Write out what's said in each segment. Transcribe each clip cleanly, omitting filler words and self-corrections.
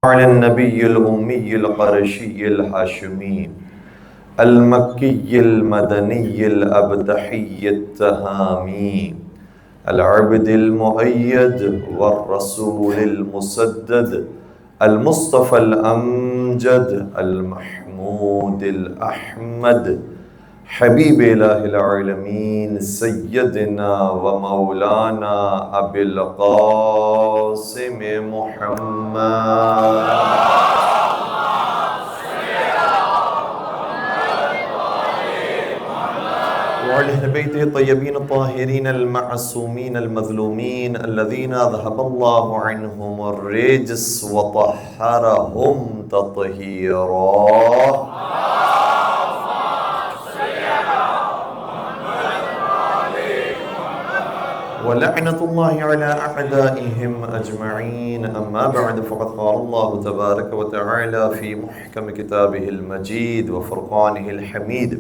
على النبي الأمي القرشي الهاشمي المكي المدني الأبتحي التهامي العبد المؤيد والرسول المسدد المصطفى الأمجد المحمود الأحمد حبيب إله العالمين سيدنا ومولانا أبي القاسم محمد وعلى أهل بيته الطيبين الطاهرين المعصومين المظلومين الذين ذهب الله عنهم الرجس وطهرهم تطهيرا. ولعنة الله على أعدائهم أجمعين. أما بعد فقد قال الله تبارك وتعالى في محكم كتابه المجيد وفرقانه الحميد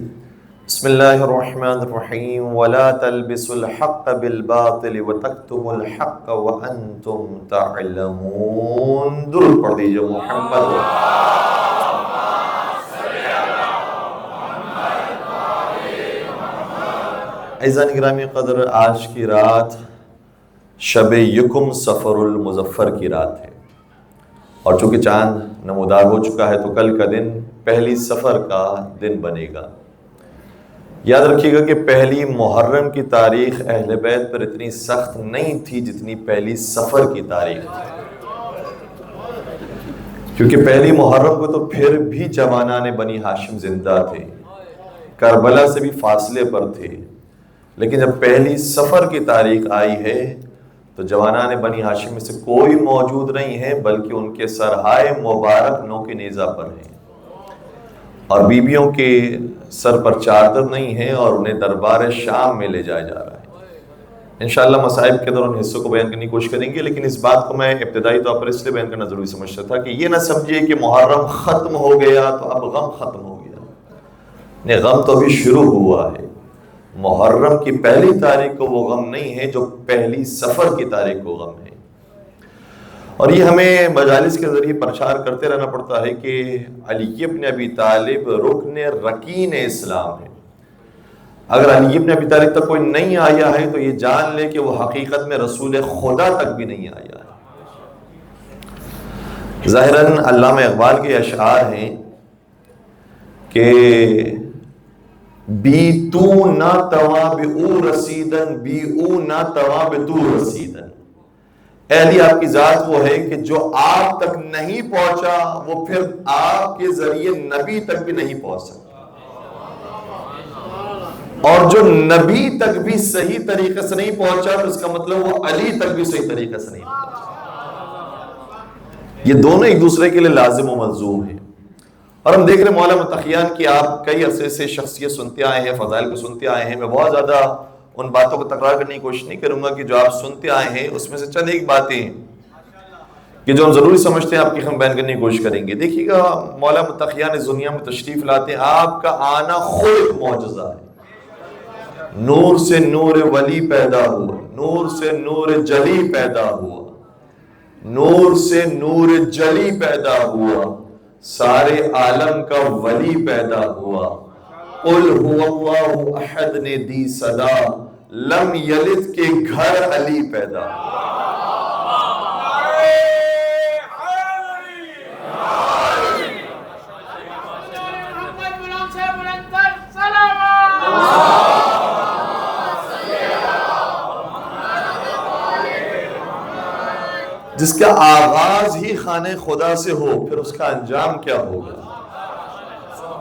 بسم الله الرحمن الرحيم ولا تلبسوا الحق بالباطل وتكتموا الحق وأنتم تعلمون. درود پڑھ دیجئے محمد. عزیزان گرامی قدر، آج کی رات شب یکم سفر المظفر کی رات ہے، اور چونکہ چاند نمودار ہو چکا ہے تو کل کا دن پہلی سفر کا دن بنے گا. یاد رکھیے گا کہ پہلی محرم کی تاریخ اہل بیت پر اتنی سخت نہیں تھی جتنی پہلی سفر کی تاریخ تھی، کیونکہ پہلی محرم کو تو پھر بھی جوانان بنی ہاشم زندہ تھے، کربلا سے بھی فاصلے پر تھے، لیکن جب پہلی سفر کی تاریخ آئی ہے تو جوانان بنی ہاشم میں سے کوئی موجود نہیں ہے، بلکہ ان کے سرہائے مبارک نوک نیزہ پر ہیں، اور بیویوں کے سر پر چادر نہیں ہے، اور انہیں دربار شام میں لے جایا جا رہا ہے. انشاءاللہ مصائب کے اندر ان حصوں کو بیان کرنے کی کوشش کریں گے، لیکن اس بات کو میں ابتدائی طور پر اس لیے بیان کرنا ضروری سمجھتا تھا کہ یہ نہ سمجھیے کہ محرم ختم ہو گیا تو اب غم ختم ہو گیا. نہیں، غم تو ابھی شروع ہوا ہے. محرم کی پہلی تاریخ کو وہ غم نہیں ہے جو پہلی سفر کی تاریخ کو غم ہے. اور یہ ہمیں مجالس کے ذریعے پرچار کرتے رہنا پڑتا ہے کہ علی ابن ابی طالب رکن رکین اسلام ہے. اگر علی ابن ابی طالب تک کوئی نہیں آیا ہے تو یہ جان لے کہ وہ حقیقت میں رسول خدا تک بھی نہیں آیا ہے. ظاہراً علامہ اقبال کے اشعار ہیں کہ بی تو نہ توا بی او رسیدن بی او نہ توا بی تو رسیدن. اے علی، آپ کی ذات وہ ہے کہ جو آپ تک نہیں پہنچا وہ پھر آپ کے ذریعے نبی تک بھی نہیں پہنچ سکتا، اور جو نبی تک بھی صحیح طریقے سے نہیں پہنچا تو اس کا مطلب وہ علی تک بھی صحیح طریقے سے نہیں پہنچا. یہ دونوں ایک دوسرے کے لیے لازم و ملزوم ہیں. اور ہم دیکھ رہے ہیں مولا متقیان کی آپ کئی عرصے سے شخصیت سنتے آئے ہیں، فضائل کو سنتے آئے ہیں. میں بہت زیادہ ان باتوں کو تکرار کرنے کی کوشش نہیں کروں گا کہ جو آپ سنتے آئے ہیں اس میں سے چند ایک باتیں کہ جو ہم ضروری سمجھتے ہیں آپ کی ہم بیان کرنے کی کوشش کریں گے. دیکھیے گا، مولا متقیان اس دنیا میں تشریف لاتے ہیں، آپ کا آنا خود ایک معجزہ ہے. نور سے نور ولی پیدا ہوا، نور سے نور جلی پیدا ہوا، نور سے نور جلی پیدا ہوا، سارے عالم کا ولی پیدا ہوا. قل هو اللہ احد نے دی صدا، لم یلد کے گھر علی پیدا. جس کا آغاز ہی خانہ خدا سے ہو پھر اس کا انجام کیا ہوگا.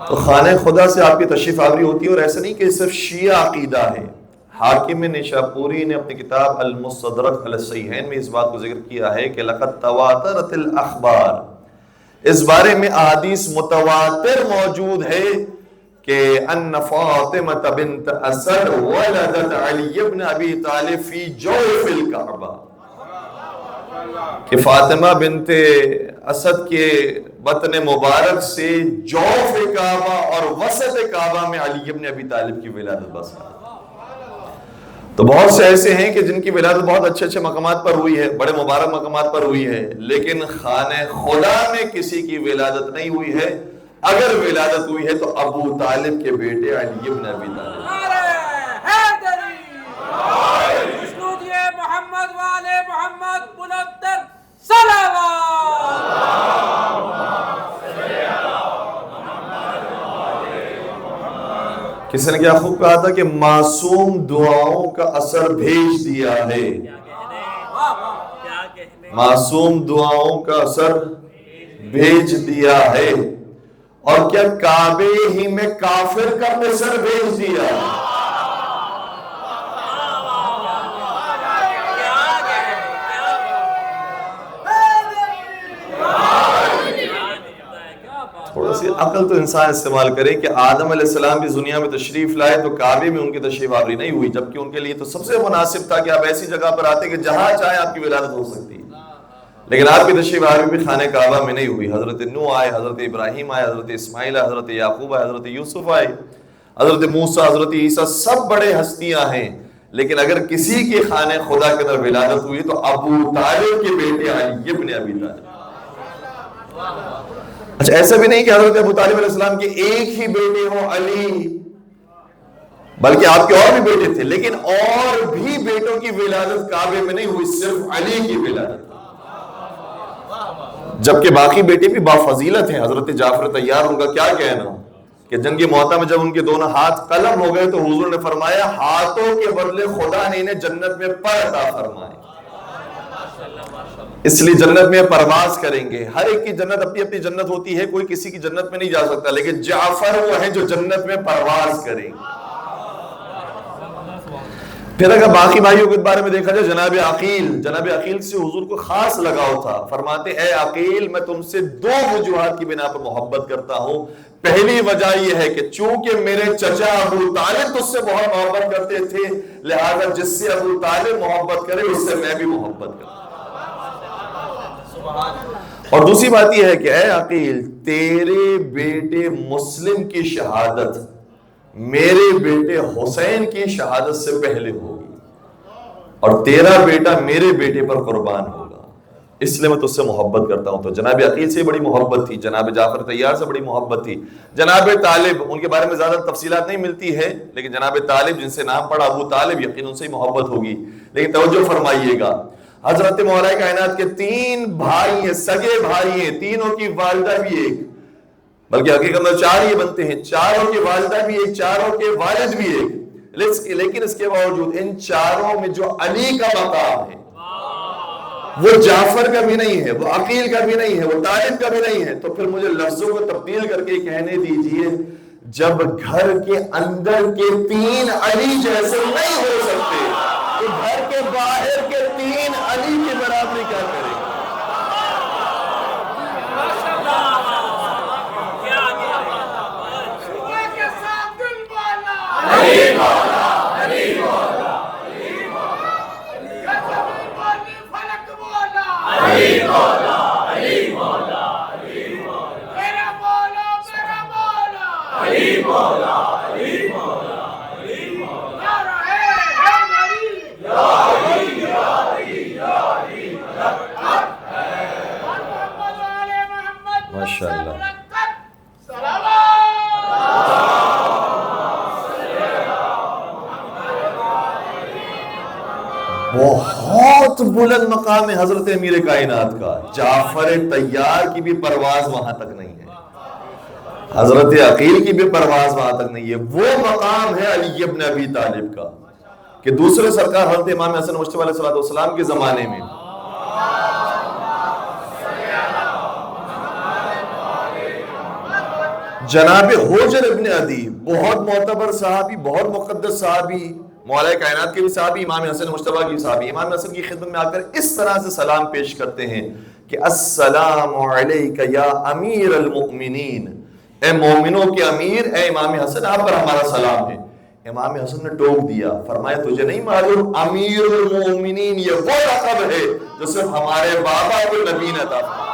تو خانہ خدا سے آپ کی تشریف آوری ہوتی ہے، اور ایسا نہیں کہ صرف شیعہ عقیدہ ہے. حاکم نشاپوری نے اپنی کتاب المستدرک علی الصحیحین میں اس بات کو ذکر کیا ہے کہ لقد تواترت الاخبار، اس بارے میں احادیث متواتر موجود ہے کہ ان فاطمہ بنت اسد ولدت علی بن ابی طالب فی جوف الکعبہ، کہ فاطمہ بنت اسد کے بطن مبارک سے جوف کعبہ اور وسط کعبہ میں علی بن ابی طالب کی ولادت بس ہے. تو بہت سے ایسے ہیں کہ جن کی ولادت بہت اچھے اچھے مقامات پر ہوئی ہے، بڑے مبارک مقامات پر ہوئی ہے، لیکن خانہ خدا میں کسی کی ولادت نہیں ہوئی ہے۔ اگر ولادت ہوئی ہے تو ابو طالب کے بیٹے علی بن ابی طالب۔ محمد والے محمد بلندر صلوات۔ کسی نے کیا خوب کہا تھا کہ معصوم دعاؤں کا اثر بھیج دیا ہے، معصوم دعاؤں کا اثر بھیج دیا ہے، اور کیا کعبے ہی میں کافر کا اثر بھیج دیا ہے۔ تھوڑا سی عقل تو انسان استعمال کرے کہ آدم علیہ السلام بھی دنیا میں تشریف لائے تو کعبے میں ان کی تشریف آوری نہیں ہوئی، جبکہ ان کے لیے تو سب سے مناسب تھا کہ آپ ایسی جگہ پر آتے کہ جہاں چاہے آپ کی ولادت ہو سکتی ہے، لیکن آپ کی تشریف آوری بھی خانہ کعبہ میں نہیں ہوئی۔ حضرت نوح آئے، حضرت ابراہیم آئے، حضرت اسماعیل آئے، حضرت یعقوب آئے، حضرت یوسف آئے، حضرت موسیٰ، حضرت عیسیٰ، سب بڑے ہستیاں ہیں، لیکن اگر کسی کی خانہ خدا کے اندر ولادت ہوئی تو ابو طالب کے بیٹے علی بن ابی طالب۔ اچھا، ایسا بھی نہیں کہ حضرت ابو طالب علیہ السلام کے ایک ہی بیٹے ہوں علی، بلکہ آپ کے اور بھی بیٹے تھے، لیکن اور بھی بیٹوں کی ولادت کعبے میں نہیں ہوئی، صرف علی کی ولادت، جبکہ باقی بیٹے بھی بافضیلت ہیں۔ حضرت جعفر طیار، ان کا کیا کہنا کہ جنگ موتا میں جب ان کے دونوں ہاتھ قلم ہو گئے تو حضور نے فرمایا ہاتھوں کے بدلے خدا نے انہیں جنت میں پر عطا فرمائے، اس لیے جنت میں پرواز کریں گے۔ ہر ایک کی جنت اپنی اپنی جنت ہوتی ہے، کوئی کسی کی جنت میں نہیں جا سکتا، لیکن جعفر وہ ہیں جو جنت میں پرواز کریں گے۔ پھر اگر باقی بھائیوں کے بارے میں دیکھا جائے، جناب عقیل سے حضور کو خاص لگاؤ تھا۔ فرماتے اے عقیل، میں تم سے دو وجوہات کی بنا پر محبت کرتا ہوں۔ پہلی وجہ یہ ہے کہ چونکہ میرے چچا ابو طالب تجھ سے بہت محبت کرتے تھے، لہذا جس سے ابو طالب محبت کرے اس سے میں بھی محبت کروں۔ اور دوسری بات یہ ہے کہ اے عقیل، تیرے بیٹے مسلم کی شہادت میرے بیٹے حسین کی شہادت سے پہلے ہوگی، اور تیرا بیٹا میرے بیٹے پر قربان ہوگا، اس لیے میں تجھ سے محبت کرتا ہوں۔ تو جناب عقیل سے بڑی محبت تھی، جناب جعفر طیار سے بڑی محبت تھی، جناب طالب ان کے بارے میں زیادہ تفصیلات نہیں ملتی ہے، لیکن جناب طالب جن سے نام پڑا ابو طالب، یقین ان سے ہی محبت ہوگی۔ لیکن توجہ فرمائیے گا، حضرت مولا کائنات کے تین بھائی ہیں، سگے بھائی ہیں، تینوں کی والدہ بھی ایک، بلکہ حقیقت میں چار ہی بنتے ہیں، چاروں کی والدہ بھی ایک، چاروں کے والد بھی ایک، لیکن اس کے باوجود ان چاروں میں جو علی کا مقام ہے وہ جعفر کا بھی نہیں ہے، وہ عقیل کا بھی نہیں ہے، وہ طالب کا بھی نہیں ہے۔ تو پھر مجھے لفظوں کو تبدیل کر کے کہنے دیجئے، جب گھر کے اندر کے تین علی جیسے نہیں ہو سکتے تو گھر کے باہر کے تین علی کی برابری کیا کریں؟ بہت بلند مقام ہے حضرت امیر کائنات کا، جعفر طیار کی بھی پرواز وہاں تک نہیں ہے، حضرت عقیل کی بھی پرواز وہاں تک نہیں ہے۔ وہ مقام ہے علی بن ابی طالب کا کہ دوسرے سرکار حضرت امام حسن مجتبی علیہ السلام کے زمانے میں جناب حجر ابن عدی، بہت معتبر صحابی، بہت مقدس صحابی، مولا کائنات کے بھی صحابی، امام حسن مجتبی کی صحابی، امام حسن کی خدمت میں آ کر اس طرح سے سلام پیش کرتے ہیں کہ السلام علیک یا امیر المؤمنین، اے مومنوں کے امیر، اے امام حسن آپ پر ہمارا سلام ہے۔ امام حسن نے ٹوک دیا، فرمایا تجھے نہیں معلوم امیر المؤمنین یہ وہ لقب ہے جو صرف ہمارے بابا کو نبی نے عطا فرمایا۔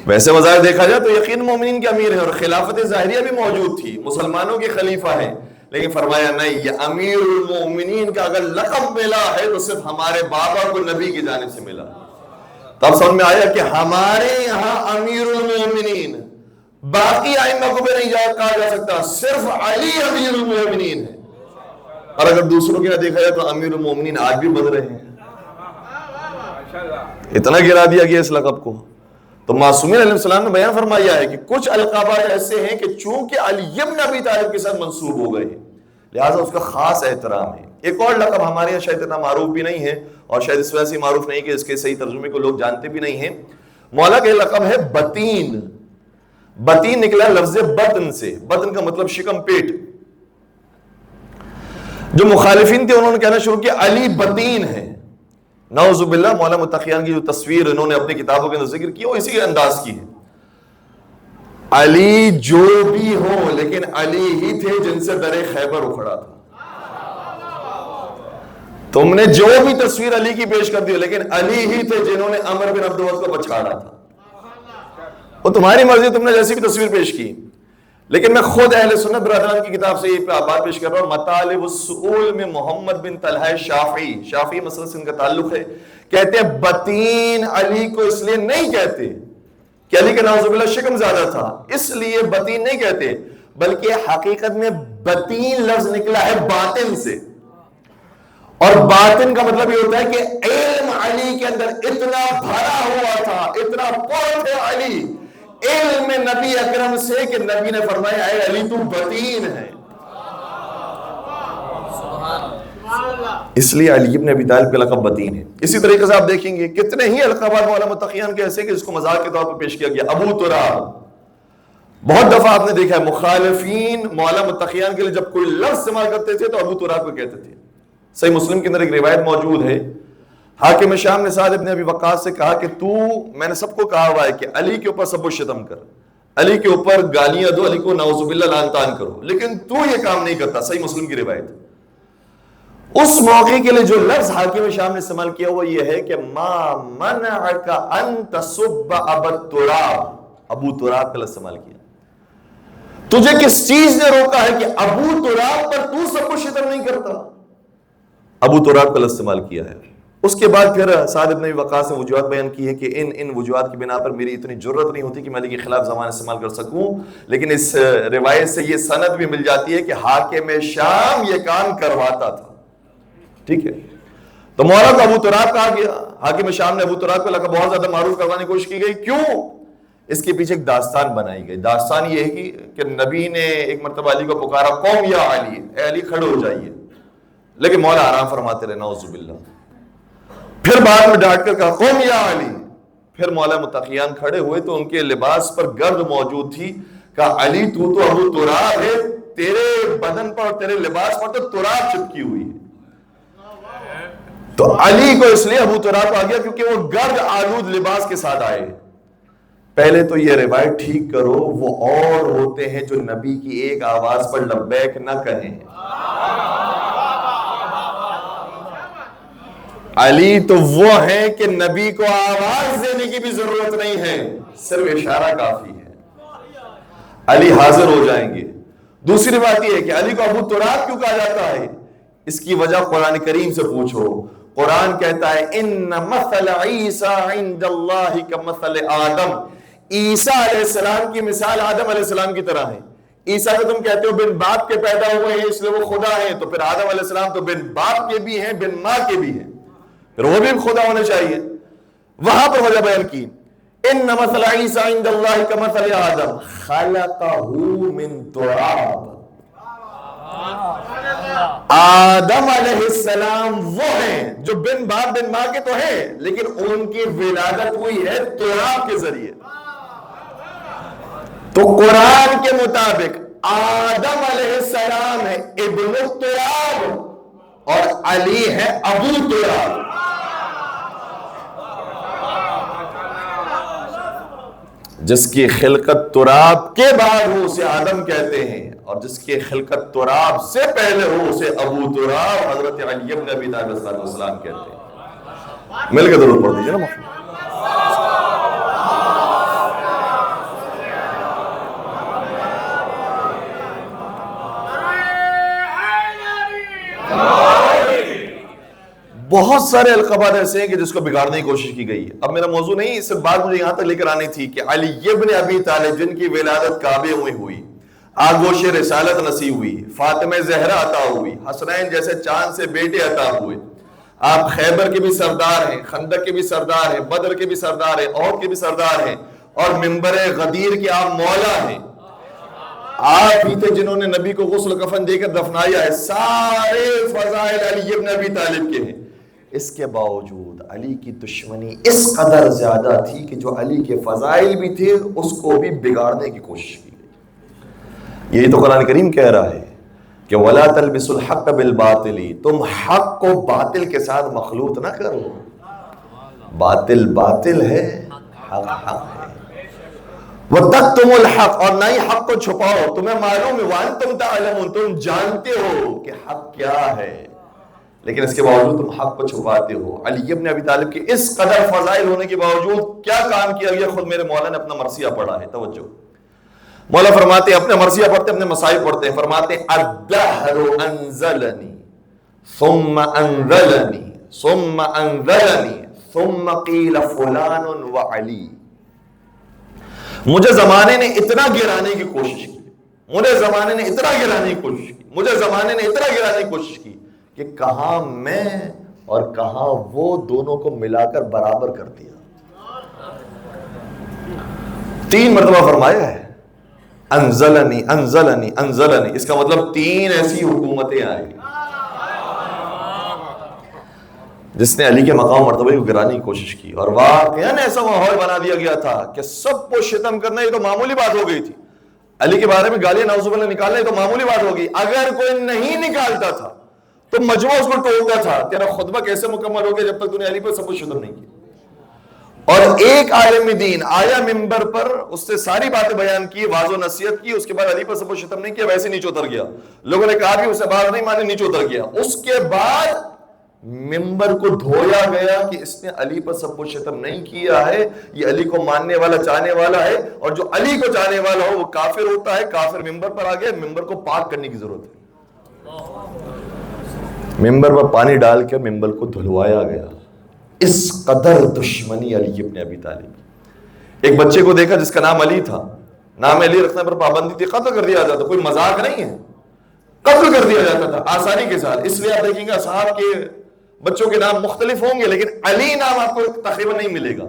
ویسے بظاہر دیکھا جائے تو یقین مومنین کے امیر ہیں اور خلافت ظاہریہ بھی موجود تھی، مسلمانوں کے خلیفہ ہیں، لیکن فرمایا نہیں، یہ امیر المومنین کا اگر لقب ملا ہے تو صرف ہمارے بابا کو نبی کی جانب سے ملا۔ تب سمجھ میں آیا کہ ہمارے یہاں امیر المومنین، باقی ائمہ کو بھی نہیں کہا جا سکتا، صرف علی امیر المومنین ہے۔ اور اگر دوسروں کے نہ دیکھا جائے تو امیر المومنین آج بھی بن رہے ہیں، اتنا گرا دیا گیا اس لقب کو۔ تو معصومین علیہ السلام نے بیان فرمایا ہے کہ کچھ القابات ایسے ہیں کہ چونکہ علی بن ابی طالب کے ساتھ منسوب ہو گئے ہیں لہٰذا اس کا خاص احترام ہے۔ ایک اور لقب ہمارے یہاں شاید اتنا معروف بھی نہیں ہے، اور شاید اس وجہ سے معروف نہیں کہ اس کے صحیح ترجمے کو لوگ جانتے بھی نہیں ہیں۔ مولا کا لقب ہے بطین۔ بطین نکلا لفظ بطن سے، بطن کا مطلب شکم، پیٹ۔ جو مخالفین تھے انہوں نے کہنا شروع کیا علی بطین ہے۔ نعوذ باللہ، مولا متقیان کی جو تصویر انہوں نے اپنی کتابوں کے اندر ذکر کی وہ اسی کے انداز کی ہے۔ علی جو بھی ہو لیکن علی ہی تھے جن سے در خیبر اکھڑا تھا۔ تم نے جو بھی تصویر علی کی پیش کر دی لیکن علی ہی تھے جنہوں نے عمر بن عبد العزیز کو بچھاڑا تھا۔ وہ تمہاری مرضی، تم نے جیسی بھی تصویر پیش کی، لیکن میں خود اہل سنت برادران کی کتاب سے یہ بات پیش کر رہا ہوں۔ مطالب السؤول میں محمد بن طلحہ شافعی مسئلہ سے ان کا تعلق ہے، کہتے ہیں بطین علی کو اس لیے نہیں کہتے کہ علی کے نعوذ باللہ شکم زیادہ تھا، اس لیے بطین نہیں کہتے، بلکہ حقیقت میں بطین لفظ نکلا ہے باطن سے، اور باطن کا مطلب یہ ہوتا ہے کہ علم علی کے اندر اتنا بھرا ہوا تھا، اتنا پر تھے علی علم نبی اکرم سے کہ نبی نے فرمایا اے علی تو بطین ہے۔ اس لیے علی ابن ابی طالب کا لقب بطین ہے۔ اسی طریقے سے آپ دیکھیں گے کتنے ہی القابات مولا متقیان کے ایسے کہ جس کو مذاق کے طور پر پیش کیا گیا۔ ابو تراب، بہت دفعہ آپ نے دیکھا ہے مخالفین مولا متقیان کے لیے جب کوئی لفظ استعمال کرتے تھے تو ابو تراب کو کہتے تھے۔ صحیح مسلم کے اندر ایک روایت موجود ہے، حاکم شام نے سعد ابن ابی وقاص سے کہا کہ میں نے سب کو کہا ہوا ہے کہ علی کے اوپر سب و شتم کر، علی کے اوپر گالیاں دو، علی کو نعوذ باللہ لعن طعن کرو، لیکن تو یہ کام نہیں کرتا۔ صحیح مسلم کی روایت۔ اس موقع کے لیے جو لفظ حاکم شام نے استعمال کیا وہ یہ ہے کہ ما منعک ان تسب ابا تراب، ابو تراب کا لفظ استعمال کیا۔ تجھے کس چیز نے روکا ہے کہ ابو تراب پر تو سب و شتم نہیں کرتا؟ ابو تراب کا لفظ استعمال کیا ہے۔ اس کے بعد پھر سعد ابن ابی وقاص نے وجوہات بیان کی ہے کہ ان وجوہات کی بنا پر میری اتنی جرت نہیں ہوتی کہ میں علی کے خلاف زبان استعمال کر سکوں، لیکن اس روایت سے یہ سند بھی مل جاتی ہے کہ حاکم شام یہ کام کرواتا تھا۔ ٹھیک ہے، تو مولا کو ابو تراب کہا گیا۔ حاکم شام نے ابو تراب کا لقب بہت زیادہ معروف کروانے کی کوشش کی گئی۔ کیوں؟ اس کے پیچھے ایک داستان بنائی گئی۔ داستان یہ ہے کہ نبی نے ایک مرتبہ علی کو پکارا، قوم یا علی، اے علی کھڑے ہو جائیے، لیکن مولا آرام فرماتے رہے، نعوذ باللہ۔ پھر بعد میں ڈانٹ کر کہا قوم یا علی، پھر مولا متقیان کھڑے ہوئے تو ان کے لباس پر گرد موجود تھی، کہا علی تو ابو تراب ہے، تیرے بدن پر اور تیرے لباس پر تو تراب چپکی ہوئی ہے۔ تو علی کو اس لیے ابو تراب آ گیا کیونکہ وہ گرد آلود لباس کے ساتھ آئے۔ پہلے تو یہ روایت ٹھیک کرو، وہ اور ہوتے ہیں جو نبی کی ایک آواز پر لبیک نہ کہیں۔ علی تو وہ ہیں کہ نبی کو آواز دینے کی بھی ضرورت نہیں ہے، صرف اشارہ کافی ہے، علی حاضر ہو جائیں گے۔ دوسری بات یہ ہے کہ علی کو ابو تراب کیوں کہا جاتا ہے؟ اس کی وجہ قرآن کریم سے پوچھو۔ قرآن کہتا ہے ان مثل عیسیٰ عند اللہ کمثل آدم، عیسیٰ علیہ السلام کی مثال آدم علیہ السلام کی طرح ہے۔ عیسیٰ کو تم کہتے ہو بن باپ کے پیدا ہوئے ہیں اس لیے وہ خدا ہیں، تو پھر آدم علیہ السلام تو بن باپ کے بھی ہیں بن ماں کے بھی ہیں، پھر وہ بھی خدا ہونے چاہیے۔ وہاں پر وجہ بیان کی ان مثل عیسیٰ عند اللہ کمثل آدم خلقہ من تراب، آدم علیہ السلام وہ ہیں جو بن باپ بن ماں کے تو ہیں لیکن ان کی ولادت ہوئی ہے تراب کے ذریعے۔ تو قرآن کے مطابق آدم علیہ السلام ہے ابن التراب اور علی ہے ابو تراب۔ جس کی خلقت تراب کے بعد ہو اسے آدم کہتے ہیں، اور جس کی خلقت تراب سے پہلے ہو اسے ابو تراب حضرت علی بن ابی طالب علیہ السلام کہتے ہیں۔ مل کے درود پڑھ دیجیے نا محمد۔ بہت سارے القابات ایسے ہیں کہ جس کو بگاڑنے کی کوشش کی گئی ہے. اب میرا موضوع نہیں، صرف بات مجھے یہاں تک لے کر آنی تھی کہ علی ابن ابی طالب جن کی ولادت کعبے میں ہوئی، آگوش رسالت نصیب ہوئی، فاطمہ زہرا عطا ہوئی، حسنین جیسے چاند سے بیٹے عطا ہوئے، آپ خیبر کے بھی سردار ہیں، خندق کے بھی سردار ہیں، بدر کے بھی سردار ہیں، احد کے بھی سردار ہیں، اور منبر غدیر کے آپ مولا ہیں. آپ ہی تھے جنہوں نے نبی کو غسل کفن دے کر دفنایا ہے. سارے فضائل علی ابن ابی طالب کے ہیں. اس کے باوجود علی کی دشمنی اس قدر زیادہ تھی کہ جو علی کے فضائل بھی تھے اس کو بھی بگاڑنے کی کوشش کی گئی. یہی تو قرآن کریم کہہ رہا ہے کہ وَلَا تَلْبِسُوا الْحَقَّ بِالْبَاطِلِ، تم حق کو باطل کے ساتھ مخلوط نہ کرو. باطل باطل ہے، حق حق ہے. وَتَكْتُمُوا الْحَقَّ، اور نہ ہی حق کو چھپاؤ. تمہیں معلوم ہے وَأَنْتُمْ تَعْلَمُونَ، تم جانتے ہو کہ حق کیا ہے، لیکن اس کے باوجود تم حق کو چھپاتے ہو. علی ابن ابی طالب کے اس قدر فضائل ہونے کے باوجود کیا کام کیا گیا؟ خود میرے مولا نے اپنا مرثیہ پڑھا ہے. توجہ، مولا فرماتے ہیں، اپنے مرثیہ پڑھتے ہیں، اپنے مصائب پڑھتے ہیں، فرماتے ہیں الدہر انزلنی ثم انزلنی ثم انزلنی ثم قیل فلان وعلی. مجھے زمانے نے اتنا گرانے کی کوشش کی، مجھے زمانے نے اتنا گرانے کی کوشش کی، مجھے زمانے نے اتنا گرانے کی کوشش کی کہ کہاں میں اور کہاں وہ دونوں کو ملا کر برابر کر دیا. 3 مرتبہ فرمایا ہے انزلنی انزلنی انزلنی. اس کا مطلب 3 ایسی حکومتیں آئیں جس نے علی کے مقام مرتبہ کو گرانے کی کوشش کی، اور واقعاً ایسا ماحول بنا دیا گیا تھا کہ سب کو شتم کرنا یہ تو معمولی بات ہو گئی تھی. علی کے بارے میں گالیاں نعوذ باللہ نکالنا یہ تو معمولی بات ہو گئی. اگر کوئی نہیں نکالتا تھا تو مجموعہ اس کو ٹوکتا تھا، تیرا خطبہ کیسے مکمل ہو گیا جب تک تو نے علی پر سب کچھ شتم نہیں کی. اور ایک عالم دین آیا ممبر پر، اس سے ساری باتیں بیان کی، واضح و نصیحت کی، اس کے بعد علی پر سب کچھ شتم نہیں کیا، ویسے نیچے اتر گیا. لوگوں نے کہا کہ اسے بات نہیں مانی، نیچے اتر گیا. اس کے بعد ممبر کو دھویا گیا کہ اس نے علی پر سب کچھ شتم نہیں کیا ہے، یہ علی کو ماننے والا چاہنے والا ہے، اور جو علی کو چاہنے والا ہو وہ کافر ہوتا ہے. کافر ممبر پر آ گیا، ممبر کو پاک کرنے کی ضرورت ہے. ممبر پر پانی ڈال کر ممبر کو دھلوایا گیا. اس قدر دشمنی علی ابن ابی طالب. ایک بچے کو دیکھا جس کا نام علی تھا، نام علی رکھنے پر پابندی تھی، قتل کر دیا جاتا. کوئی مذاق نہیں ہے، قتل کر دیا جاتا تھا آسانی کے ساتھ. اس لیے آپ دیکھیں گے اصحاب کے بچوں کے نام مختلف ہوں گے لیکن علی نام آپ کو تقریباً نہیں ملے گا.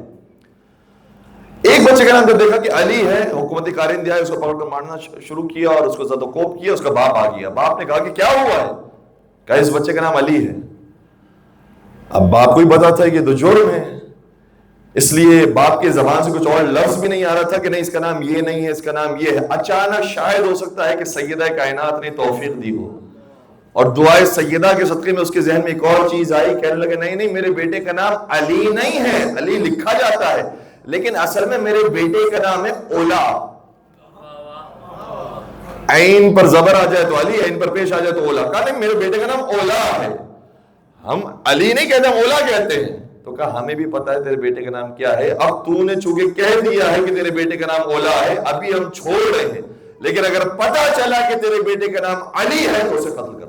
ایک بچے کا نام جب دیکھا کہ علی ہے، حکومتی کارندہ ہے، اس کو پکڑ کر مارنا شروع کیا اور اس کو زد و کوب کیا. اس کا باپ آ گیا. باپ نے کہا کہ کیا ہوا ہے؟ کہا اس بچے کا نام علی ہے. اب باپ کو ہی پتا تھا کہ تو جرم ہے، اس لیے باپ کے زبان سے کچھ اور لفظ بھی نہیں آ رہا تھا کہ نہیں اس کا نام یہ نہیں ہے، اس کا نام یہ ہے. اچانک شاید ہو سکتا ہے کہ سیدہ کائنات نے توفیق دی ہو اور دعائے سیدہ کے صدقے میں اس کے ذہن میں ایک اور چیز آئی. کہنے لگے نہیں نہیں، میرے بیٹے کا نام علی نہیں ہے، علی لکھا جاتا ہے لیکن اصل میں میرے بیٹے کا نام ہے اولا. عین پر زبر آ جائے تو علی، عین پر پیش آ جائے تو اولا. کہا نہیں میرے بیٹے کا نام اولا ہے، ہم علی نہیں کہتے، ہم اولا کہتے ہیں. تو کہا ہمیں بھی پتا ہے تیرے بیٹے کا نام کیا ہے، اب تو نے چونکہ کہہ دیا ہے کہ تیرے بیٹے کا نام اولا ہے، ابھی ہم چھوڑ رہے ہیں، لیکن اگر پتا چلا کہ تیرے بیٹے کا نام علی ہے تو اسے قتل کر دیں.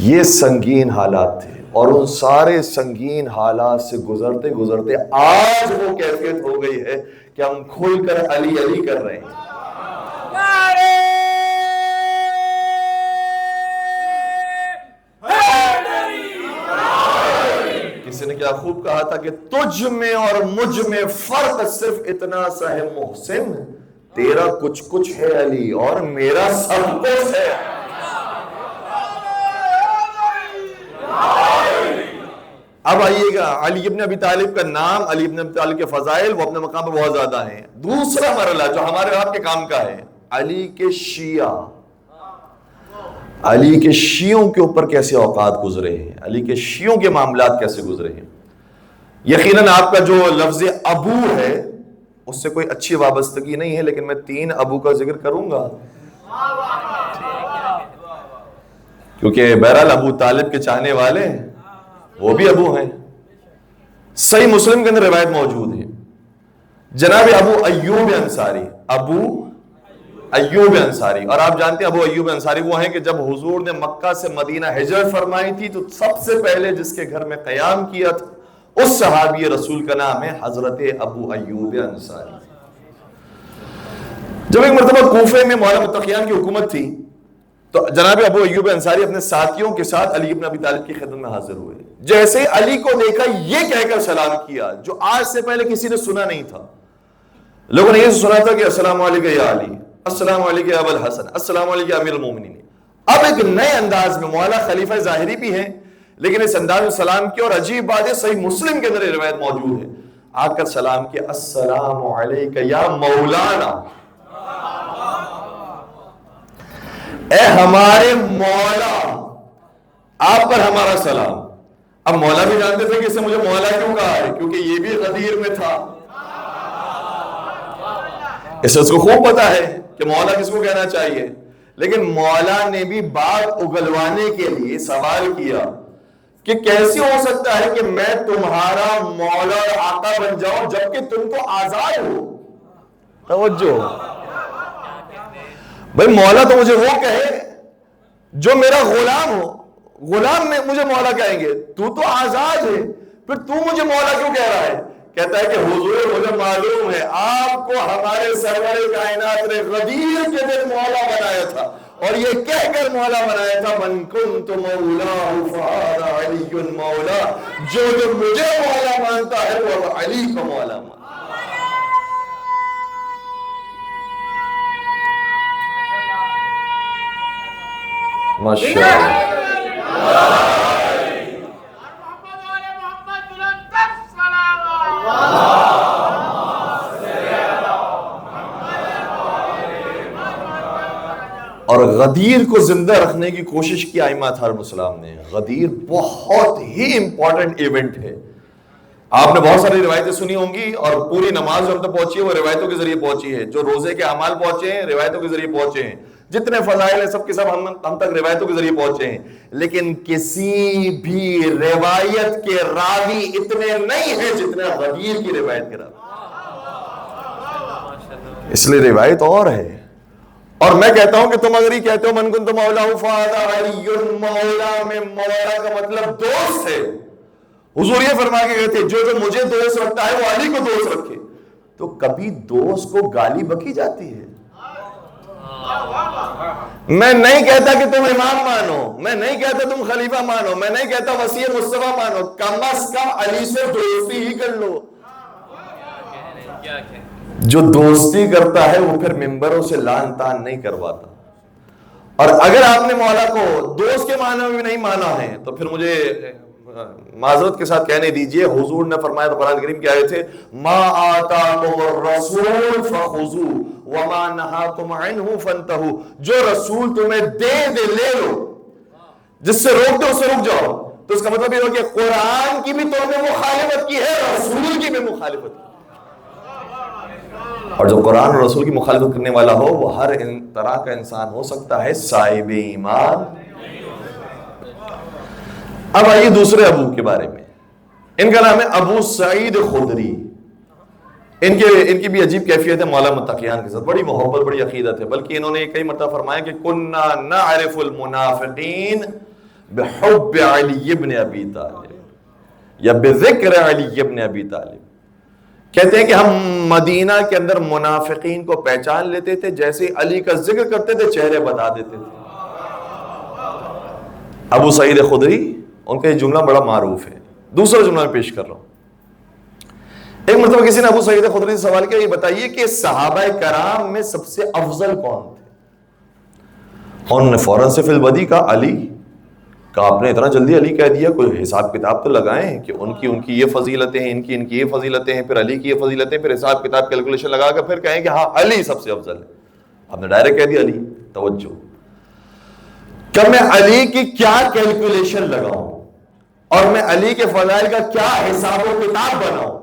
یہ سنگین حالات تھے، اور ان سارے سنگین حالات سے گزرتے گزرتے آج وہ کیفیت ہو گئی ہے کہ ہم کھل کر علی علی کر رہے ہیں. کسی نے کیا خوب کہا تھا کہ تجھ میں اور مجھ میں فرق صرف اتنا سا ہے محسن، تیرا کچھ کچھ ہے علی اور میرا سب کچھ ہے. اب آئیے گا علی ابن ابی طالب کا نام، علی ابن ابی طالب کے فضائل وہ اپنے مقام پہ بہت زیادہ ہیں. دوسرا مرحلہ جو ہمارے آپ کے کام کا ہے، علی کے شیعہ، علی کے شیعوں کے اوپر کیسے اوقات گزرے ہیں، علی کے شیعوں کے معاملات کیسے گزرے ہیں. یقیناً آپ کا جو لفظ ابو ہے اس سے کوئی اچھی وابستگی نہیں ہے، لیکن میں 3 ابو کا ذکر کروں گا کیونکہ بہرحال ابو طالب کے چاہنے والے وہ بھی ابو ہیں. صحیح مسلم کے اندر روایت موجود ہے، جناب ابو ایوب انصاری، ابو ایوب انصاری. اور آپ جانتے ہیں ابو ایوب انصاری وہ ہیں کہ جب حضور نے مکہ سے مدینہ ہجرت فرمائی تھی تو سب سے پہلے جس کے گھر میں قیام کیا تھا اس صحابی رسول کا نام ہے حضرت ابو ایوب انصاری. جب ایک مرتبہ کوفے میں مولا متقیان کی حکومت تھی تو جناب ابو ایوب انصاری اپنے ساتھیوں کے ساتھ علی ابن ابی طالب کی خدمت میں حاضر ہوئے. جیسے علی کو دیکھا یہ کہہ کر سلام کیا جو آج سے پہلے کسی نے سنا نہیں تھا. لوگوں نے یہ سنا تھا کہ السلام علیکم یا علی، السلام علیکم یا ابو الحسن، السلام علیکم یا امیر المومنین. اب ایک نئے انداز میں مولا خلیفہ ظاہری بھی ہیں لیکن اس انداز میں سلام کیا. اور عجیب بات ہے صحیح مسلم کے اندر یہ روایت موجود ہے، آ کر سلام کیا السلام علیکم یا مولانا، اے ہمارے مولا، آپ پر ہمارا سلام. اب مولا بھی جانتے تھے کہ اس سے مجھے مولا کیوں کہا ہے کیونکہ یہ بھی غدیر میں تھا. اس کو خوب پتا ہے کہ مولا کس کو کہنا چاہیے. لیکن مولا نے بھی بات اگلوانے کے لیے سوال کیا کہ کیسے ہو سکتا ہے کہ میں تمہارا مولا اور آقا بن جاؤں جبکہ تم تو آزاد ہو. توجہ بھائی، مولا تو مجھے وہ کہے جو میرا غلام ہو، غلام میں مجھے مولا کہیں گے، تو آزاد ہے، پھر تو مجھے مولا کیوں کہہ رہا ہے؟ کہتا ہے کہ حضور مجھے معلوم ہے آپ کو ہمارے سرور کائنات نے غدیر کے دن مولا بنایا تھا اور یہ کہہ کر مولا بنایا تھا من کنت مولا فہذا علی مولا، جو مجھے مولا مانتا ہے وہ علی کو مولا مانتا. ماشاءاللہ. اور غدیر کو زندہ رکھنے کی کوشش کی ائمہ اطہار السلام نے. غدیر بہت ہی امپورٹنٹ ایونٹ ہے. آپ نے بہت ساری روایتیں سنی ہوں گی اور پوری نماز جو ہم تک پہنچی ہے وہ روایتوں کے ذریعے پہنچی ہے. جو روزے کے اعمال پہنچے ہیں روایتوں کے ذریعے پہنچے ہیں. جتنے فضائل ہیں سب کے سب ہم تک روایتوں کے ذریعے پہنچے ہیں. لیکن کسی بھی روایت کے راوی اتنے نہیں ہیں جتنے غدیر کی روایت کے راوی. اس لیے روایت اور ہے. اور میں کہتا ہوں کہ تم اگر یہ کہتے ہو من کنت مولا فہذا علی مولا، میں مولا کا مطلب دوست ہے. حضور یہ فرما کے گئے تھے جو مجھے دوست رکھتا ہے وہ علی کو دوست رکھے. تو کبھی دوست کو گالی بکی جاتی ہے؟ میں نہیں کہتا کہ تم امام مانو، میں نہیں کہتا تم خلیفہ مانو، میں نہیں کہتا وصی مصطفیٰ مانو، کم از کم علی سے دوستی ہی کر لو. جو دوستی کرتا ہے وہ پھر ممبروں سے لان تان نہیں کرواتا. اور اگر آپ نے مولا کو دوست کے معنی میں نہیں مانا ہے تو پھر مجھے معذرت کے ساتھ کہنے دیجئے حضور نے فرمایا قرآن کریم کی آیت ہے ما آتاکم الرسول فخذوہ وما نہاکم عنہ فانتہوا. جو رسول تمہیں دے لے لو، جس سے روک دو اس سے رک جاؤ. تو اس کا مطلب یہ ہو کہ قرآن کی بھی تم نے مخالفت کی ہے، رسول کی بھی مخالفت کی. اور جو قرآن اور رسول کی مخالفت کرنے والا ہو وہ ہر طرح کا انسان ہو سکتا ہے، صاحب ایمان. اب آئیے دوسرے ابو کے بارے میں. ان کا نام ہے ابو سعید خدری. ان کی بھی عجیب کیفیت ہے مولا متقیان کے ساتھ، بڑی محبت بڑی عقیدت ہے. بلکہ انہوں نے کئی مرتبہ فرمایا کہ کننا نعرف المنافقین بحب علی ابن ابی طالب یا بذکر علی ابن ابی طالب. کہتے ہیں کہ ہم مدینہ کے اندر منافقین کو پہچان لیتے تھے، جیسے علی کا ذکر کرتے تھے چہرے بتا دیتے تھے. ابو سعید خدری ان کا یہ جملہ بڑا معروف ہے. دوسرا جملہ میں پیش کر رہا ہوں. ایک مرتبہ کسی نے ابو سعید خدری سے سوال کیا یہ بتائیے کہ صحابہ کرام میں سب سے افضل کون تھے؟ اور انہوں نے فوراً سے فی البدی کہا علی. کہا آپ نے اتنا جلدی علی کہہ دیا، کوئی حساب کتاب تو لگائیں کہ ان کی یہ فضیلتیں ہیں، ان کی یہ فضیلتیں ہیں، پھر علی کی یہ فضیلتیں، پھر حساب کتاب کیلکولیشن لگا کر پھر کہیں کہ ہاں علی سب سے افضل ہے. آپ نے ڈائریکٹ کہہ دیا علی. توجہ، کہ میں علی کی کیا کیلکولیشن لگاؤں اور میں علی کے فضائل کا کیا حساب و کتاب بناؤں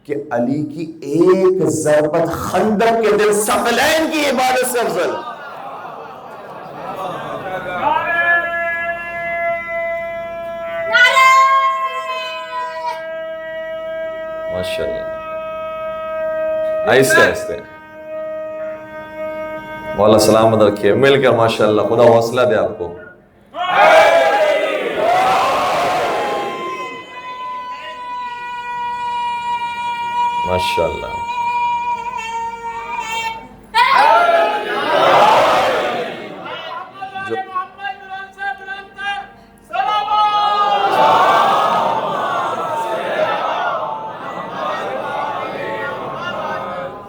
کہ علی کی ایک ضربت خندق کے دن ثقلین کی عبادت سے افضل. ماشاءاللہ. آہستہ آہستہ مولا سلامت رکھیے. مل کر ماشاءاللہ خدا حوصلہ دے آپ کو. ماشاءاللہ.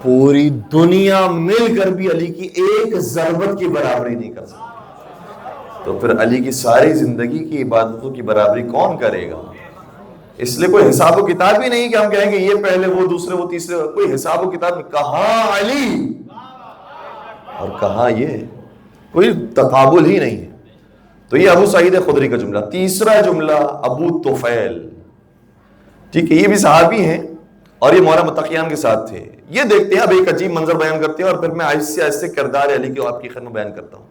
پوری دنیا مل کر بھی علی کی ایک ضربت کی برابری نہیں کر سکتی، تو پھر علی کی ساری زندگی کی عبادتوں کی برابری کون کرے گا؟ اس لیے کوئی حساب و کتاب بھی نہیں کہ ہم کہیں گے یہ پہلے وہ دوسرے وہ تیسرے. کوئی حساب و کتاب نہیں. کہاں علی اور کہاں یہ، کوئی تقابل ہی نہیں ہے. تو یہ ابو سعید خدری کا جملہ. تیسرا جملہ ابو طفیل، ٹھیک ہے، یہ بھی صحابی ہیں اور یہ مولا متقیان کے ساتھ تھے. یہ دیکھتے ہیں، اب ایک عجیب منظر بیان کرتے ہیں اور پھر میں آہستہ آہستہ کردار علی کے آپ کی خدمت بیان کرتا ہوں.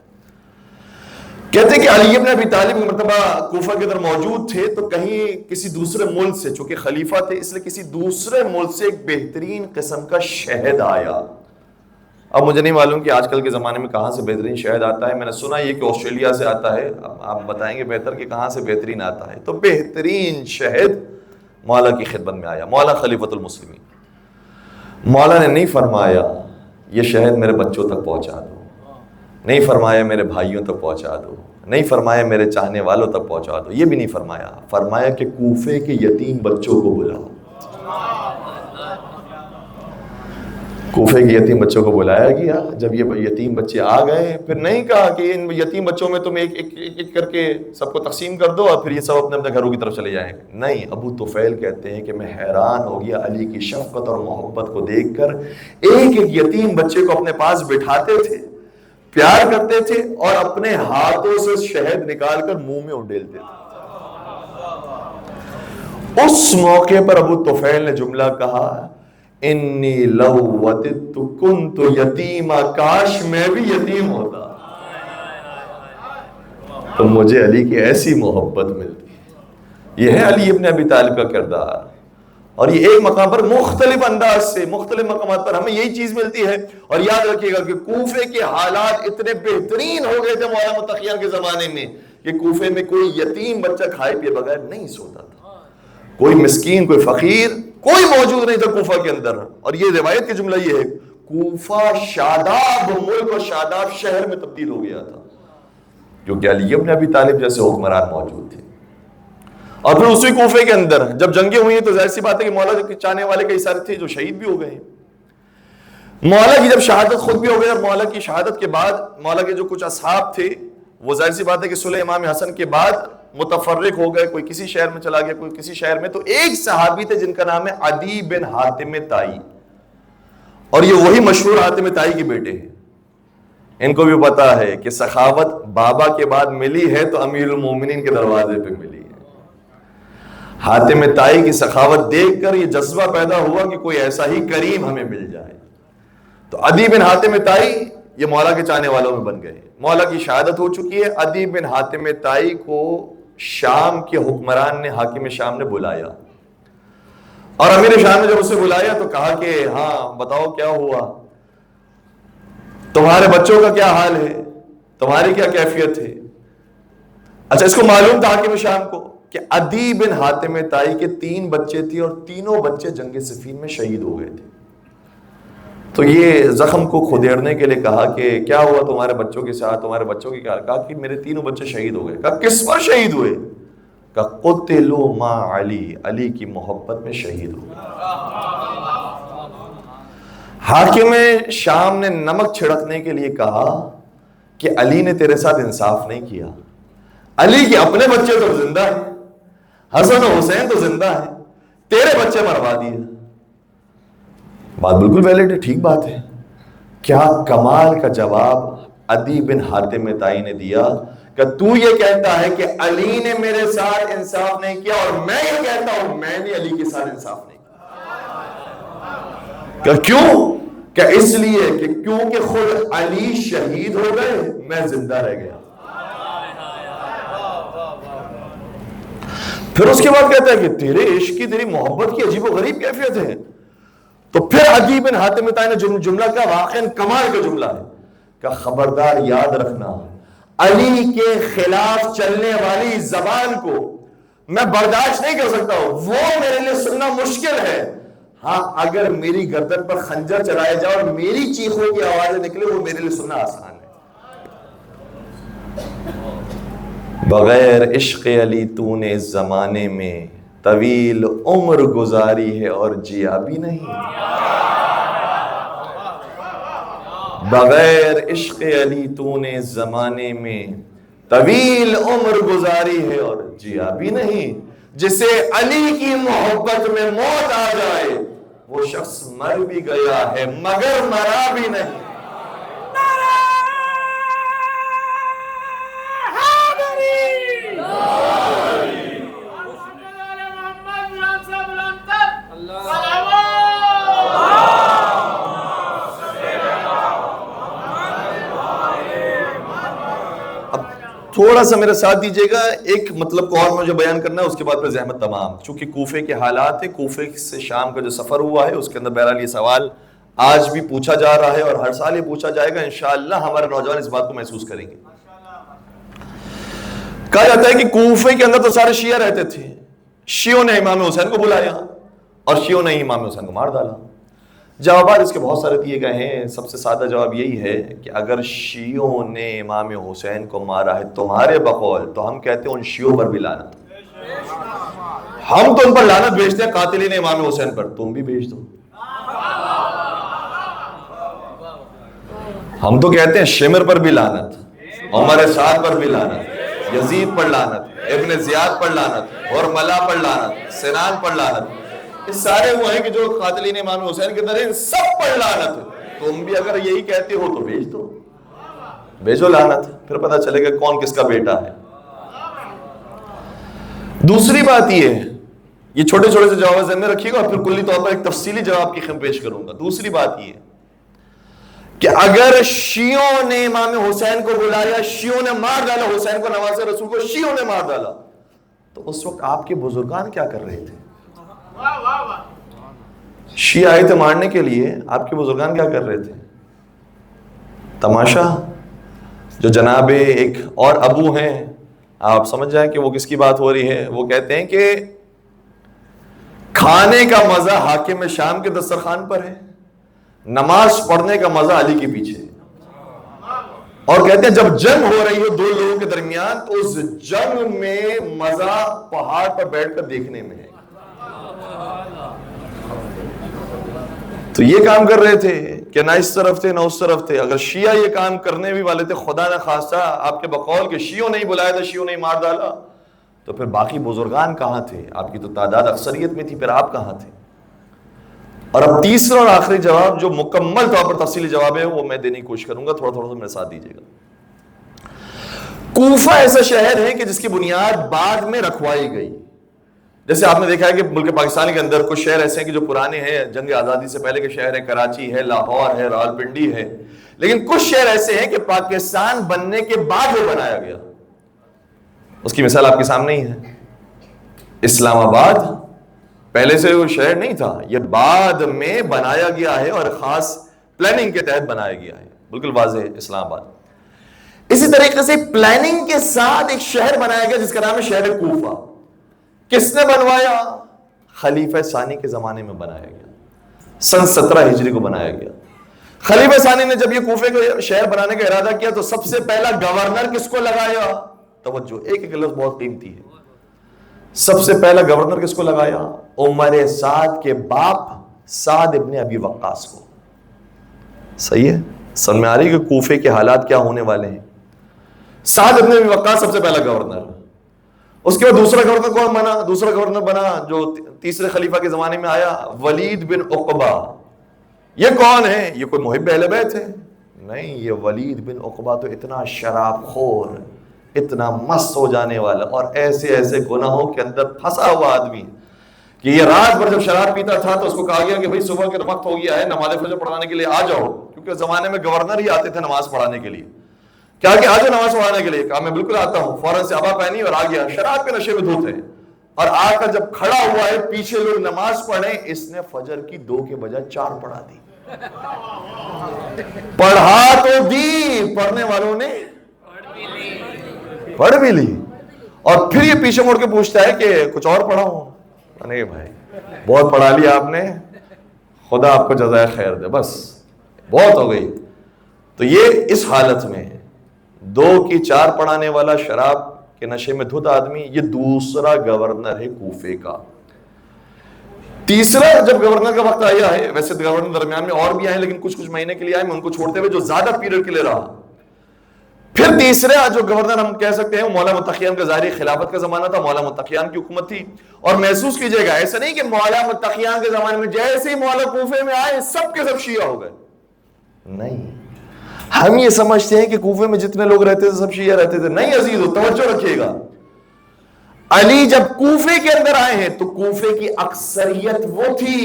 کہتے ہیں کہ علی ابن ابی طالب کی مرتبہ کوفہ کے اندر موجود تھے تو کہیں کسی دوسرے ملک سے، چونکہ خلیفہ تھے اس لیے کسی دوسرے ملک سے ایک بہترین قسم کا شہد آیا. اب مجھے نہیں معلوم کہ آج کل کے زمانے میں کہاں سے بہترین شہد آتا ہے. میں نے سنا یہ کہ آسٹریلیا سے آتا ہے. آپ بتائیں گے بہتر کہ کہاں سے بہترین آتا ہے. تو بہترین شہد مولا کی خدمت میں آیا. مولا خلیفۃ المسلمین. مولا نے نہیں فرمایا یہ شہد میرے بچوں تک پہنچا دو، نہیں فرمایا میرے بھائیوں تک پہنچا دو، نہیں فرمایا میرے چاہنے والوں تک پہنچا دو، یہ بھی نہیں فرمایا. فرمایا کہ کوفے کے یتیم بچوں کو بلاؤ. کوفے کے یتیم بچوں کو بلایا گیا. جب یہ یتیم بچے آ گئے، پھر نہیں کہا کہ ان یتیم بچوں میں تم ایک ایک کر کے سب کو تقسیم کر دو اور پھر یہ سب اپنے اپنے گھروں کی طرف چلے جائیں گے. نہیں، ابو طفیل کہتے ہیں کہ میں حیران ہو گیا علی کی شفقت اور محبت کو دیکھ کر. ایک ایک یتیم بچے کو اپنے پاس بٹھاتے تھے، پیار کرتے تھے اور اپنے ہاتھوں سے شہد نکال کر منہ میں اڈیلتے تھے. اس موقع پر ابو طفیل نے جملہ کہا، انی لو وددت کنت یتیما، کاش میں بھی یتیم ہوتا تو مجھے علی کی ایسی محبت ملتی. یہ ہے علی ابن ابی طالب کا کردار. اور یہ ایک مقام پر مختلف انداز سے مختلف مقامات پر ہمیں یہی چیز ملتی ہے. اور یاد رکھیے گا کہ کوفے کے حالات اتنے بہترین ہو گئے تھے مولا متقیان کے زمانے میں کہ کوفے میں کوئی یتیم بچہ کھائے پیے بغیر نہیں سوتا تھا. کوئی مسکین، کوئی فقیر، کوئی موجود نہیں تھا کوفہ کے اندر. اور یہ روایت کا جملہ یہ ہے، کوفہ شاداب ملک اور شاداب شہر میں تبدیل ہو گیا تھا کیونکہ علی ابن ابی طالب جیسے حکمران موجود تھے. اور پھر اسی کوفے کے اندر جب جنگیں ہوئی تو ظاہر سی بات ہے کہ مولا کے چاہنے والے کئی سارے تھے جو شہید بھی ہو گئے. مولا کی جب شہادت خود بھی ہو گئی اور مولا کی شہادت کے بعد مولا کے جو کچھ اصحاب تھے وہ ظاہر سی بات ہے کہ صلح امام حسن کے بعد متفرق ہو گئے. کوئی کسی شہر میں چلا گیا، کوئی کسی شہر میں. تو ایک صحابی تھے جن کا نام ہے عدی بن حاتم طائی، اور یہ وہی مشہور حاتم طائی کے بیٹے ہیں. ان کو بھی پتا ہے کہ سخاوت بابا کے بعد ملی ہے تو امیر المومنین کے دروازے پہ ملی ہے. حاتم طائی کی سخاوت دیکھ کر یہ جذبہ پیدا ہوا کہ کوئی ایسا ہی کریم ہمیں مل جائے. تو عدی بن حاتم طائی یہ مولا کے چاہنے والوں میں بن گئے. مولا کی شہادت ہو چکی ہے. عدی بن حاتم طائی کو شام کے حکمران نے، حاکم شام نے بلایا، اور امیر شام نے جب اسے بلایا تو کہا کہ ہاں بتاؤ کیا ہوا، تمہارے بچوں کا کیا حال ہے، تمہاری کیا کیفیت ہے. اچھا، اس کو معلوم تھا حاکم شام کو کہ عدی بن حاتم طائی کے 3 بچے تھے اور تینوں بچے جنگ صفین میں شہید ہو گئے تھے. تو یہ زخم کو کھدیڑنے کے لیے کہا کہ کیا ہوا تمہارے بچوں کے ساتھ، تمہارے بچوں کی کیا؟ کہا کہ میرے 3 بچے شہید ہو گئے. کہا کس پر شہید ہوئے؟ کہا قتلوا مع علی، علی کی محبت میں شہید ہو گئے. حاکم شام نے نمک چھڑکنے کے لیے کہا کہ علی نے تیرے ساتھ انصاف نہیں کیا. علی کے اپنے بچے تو زندہ ہیں، حسن و حسین تو زندہ ہیں، تیرے بچے مروا دیے. بات بالکل ویلڈ ہے، ٹھیک بات ہے. کیا کمال کا جواب عدی بن حاتم طائی نے دیا کہ تو یہ کہتا ہے کہ علی نے میرے ساتھ انصاف نہیں کیا اور میں یہ کہتا ہوں میں نے علی کے ساتھ انصاف نہیں کیا. کیوں؟ کہ اس لیے کہ کیونکہ خود علی شہید ہو گئے، میں زندہ رہ گیا. پھر اس کے بعد کہتا ہے کہ تیرے عشق کی، تیری محبت کی عجیب و غریب کیفیت ہے. تو پھر عدی بن حاتم طائی نے جملہ کا واقعاً کمال کا جملہ ہے. کہ خبردار یاد رکھنا علی کے خلاف چلنے والی زبان کو میں برداشت نہیں کر سکتا ہوں، وہ میرے لیے سننا مشکل ہے. ہاں اگر میری گردن پر خنجر چلایا جائے اور میری چیخوں کی آوازیں نکلے وہ میرے لیے سننا آسان ہے. بغیر عشق علی تو نے اس زمانے میں طویل عمر گزاری ہے اور جیا بھی نہیں. بغیر عشق علی تو نے اس زمانے میں طویل عمر گزاری ہے اور جیا بھی نہیں. جسے علی کی محبت میں موت آ جائے وہ شخص مر بھی گیا ہے مگر مرا بھی نہیں. تھوڑا سا میرے ساتھ دیجئے گا، ایک مطلب کو اور مجھے بیان کرنا ہے، اس کے بعد پھر زحمت تمام. چونکہ کوفے کے حالات ہیں، کوفے سے شام کا جو سفر ہوا ہے اس کے اندر بہرحال یہ سوال آج بھی پوچھا جا رہا ہے اور ہر سال یہ پوچھا جائے گا. انشاءاللہ ہمارے نوجوان اس بات کو محسوس کریں گے. کہا جاتا ہے کہ کوفے کے اندر تو سارے شیعہ رہتے تھے، شیعوں نے امام حسین کو بلایا اور شیعوں نے امام حسین کو مار ڈالا. جوابات اس کے بہت سارے دیے گئے ہیں. سب سے سادہ جواب یہی ہے کہ اگر شیعوں نے امام حسین کو مارا ہے تمہارے بقول تو ہم کہتے ہیں ان شیعوں پر بھی لعنت. ہم تو ان پر لعنت بھیجتے ہیں قاتلین امام حسین پر، تم بھی بھیج دو. ہم تو کہتے ہیں شمر پر بھی لعنت، عمر سعد پر بھی لعنت، یزید پر لعنت، ابن زیاد پر لعنت، اور ملا پر لعنت، سنان پر لعنت. یہ سارے وہ ہیں کہ جو قاتلین امام حسین کے اندر ہیں، سب پر لعنت. تم بھی اگر یہی کہتے ہو تو بھیج دو، بھیجو لعنت، پھر پتہ چلے گا کون کس کا بیٹا ہے. دوسری بات یہ ہے، یہ چھوٹے چھوٹے سے جواب ذہن میں رکھیے گا اور پھر کلی طور پر ایک تفصیلی جواب کی خدمت پیش کروں گا. دوسری بات یہ کہ اگر شیعوں نے امام حسین کو بلایا، شیعوں نے مار ڈالا حسین کو، نواز رسول کو شیعوں نے مار ڈالا، تو اس وقت آپ کے بزرگان کیا کر رہے تھے؟ شیعہ آئے تھے مارنے کے لیے، آپ کے بزرگان کیا کر رہے تھے؟ تماشا. جو جناب ایک اور ابو ہیں، آپ سمجھ جائیں کہ وہ کس کی بات ہو رہی ہے. وہ کہتے ہیں کہ کھانے کا مزہ حاکم شام کے دسترخوان پر ہے، نماز پڑھنے کا مزہ علی کے پیچھے ہے. اور کہتے ہیں جب جنگ ہو رہی ہو دو لوگوں کے درمیان تو اس جنگ میں مزہ پہاڑ پر بیٹھ کر دیکھنے میں ہے. تو یہ کام کر رہے تھے کہ نہ اس طرف تھے نہ اس طرف تھے. اگر شیعہ یہ کام کرنے بھی والے تھے، خدا نہ خواستہ آپ کے بقول کہ شیعوں نے ہی بلایا تھا، شیعوں نے ہی مار ڈالا، تو پھر باقی بزرگان کہاں تھے؟ آپ کی تو تعداد اکثریت میں تھی، پھر آپ کہاں تھے؟ اور اب تیسرا اور آخری جواب جو مکمل طور پر تفصیلی جواب ہے وہ میں دینے کی کوشش کروں گا، تھوڑا تھوڑا سا میرے ساتھ دیجیے گا. کوفہ ایسا شہر ہے کہ جس کی بنیاد بعد میں رکھوائی گئی. جیسے آپ نے دیکھا ہے کہ ملک پاکستان کے اندر کچھ شہر ایسے ہیں کہ جو پرانے ہیں، جنگ آزادی سے پہلے کے شہر ہیں، کراچی ہے، لاہور ہے، راولپنڈی ہے. لیکن کچھ شہر ایسے ہیں کہ پاکستان بننے کے بعد وہ بنایا گیا. اس کی مثال آپ کے سامنے ہی ہے. اسلام آباد پہلے سے وہ شہر نہیں تھا، یہ بعد میں بنایا گیا ہے اور خاص پلاننگ کے تحت بنایا گیا ہے. بالکل واضح اسلام آباد. اسی طریقے سے پلاننگ کے ساتھ ایک شہر بنایا گیا جس کا نام ہے شہر کوفہ. کس نے بنوایا؟ خلیفہ ثانی کے زمانے میں بنایا گیا، سن 17 ہجری کو بنایا گیا. خلیفہ ثانی نے جب یہ کوفے کو شہر بنانے کا ارادہ کیا تو سب سے پہلا گورنر کس کو لگایا؟ توجہ، ایک ایک لفظ بہت قیمتی ہے. سب سے پہلا گورنر کس کو لگایا؟ عمر سعد کے باپ سعد ابن ابی وقاص کو. صحیح ہے؟ سمجھ میں آ رہی ہے کہ کوفے کے حالات کیا ہونے والے ہیں. سعد ابن ابی وقاص سب سے پہلا گورنر. اس کے بعد دوسرا گورنر کون بنا؟ دوسرا گورنر بنا جو تیسرے خلیفہ کے زمانے میں آیا، ولید بن عقبہ. یہ کون ہے؟ یہ کوئی محب اہل بیت ہے؟ نہیں، یہ ولید بن عقبہ تو اتنا شراب خور، اتنا مست ہو جانے والا اور ایسے ایسے گناہوں کے اندر پھنسا ہوا آدمی کہ یہ رات بھر جب شراب پیتا تھا تو اس کو کہا گیا کہ بھائی صبح کے وقت ہو گیا ہے، نماز فجر پڑھانے کے لیے آ جاؤ. کیونکہ زمانے میں گورنر ہی آتے تھے نماز پڑھانے کے لیے. کیا کہ آج نماز پڑھانے کے لیے کہا میں بالکل آتا ہوں. فوراً سے ابا پہنی اور آ گیا. شراب کے نشے میں دھوت ہے اور آ کر جب کھڑا ہوا ہے پیچھے لوگ نماز پڑھیں، اس نے فجر کی 2 کے بجائے 4 پڑھا دی. پڑھا تو دی، پڑھنے والوں نے پڑھ بھی لی، اور پھر یہ پیچھے مڑ کے پوچھتا ہے کہ کچھ اور پڑھا ہوں؟ نہیں بھائی، بہت پڑھا لیا آپ نے، خدا آپ کو جزائے خیر دے، بس بہت ہو گئی۔ تو یہ اس حالت میں 2 کی 4 پڑھانے والا، شراب کے نشے میں دھت آدمی، یہ دوسرا گورنر ہے کوفے کا۔ تیسرا جب گورنر کا وقت آیا ہے، ویسے گورنر درمیان میں اور بھی آئے لیکن کچھ مہینے کے لیے آئے، میں ان کو چھوڑتے ہوئے جو زیادہ پیریڈ کے لیے رہا، پھر تیسرا جو گورنر ہم کہہ سکتے ہیں مولا متقیان کا ظاہری خلافت کا زمانہ تھا، مولا متقیان کی حکومت تھی۔ اور محسوس کیجئے گا، ایسا نہیں کہ مولا متقیان کے زمانے میں جیسے ہی مولا کوفے میں آئے سب کے سب شیعہ ہو گئے، نہیں۔ ہم یہ سمجھتے ہیں کہ کوفے میں جتنے لوگ رہتے تھے سب شیعہ رہتے تھے، نہیں عزیزو، توجہ رکھیے گا۔ علی جب کوفے کے اندر آئے ہیں تو کوفے کی اکثریت وہ تھی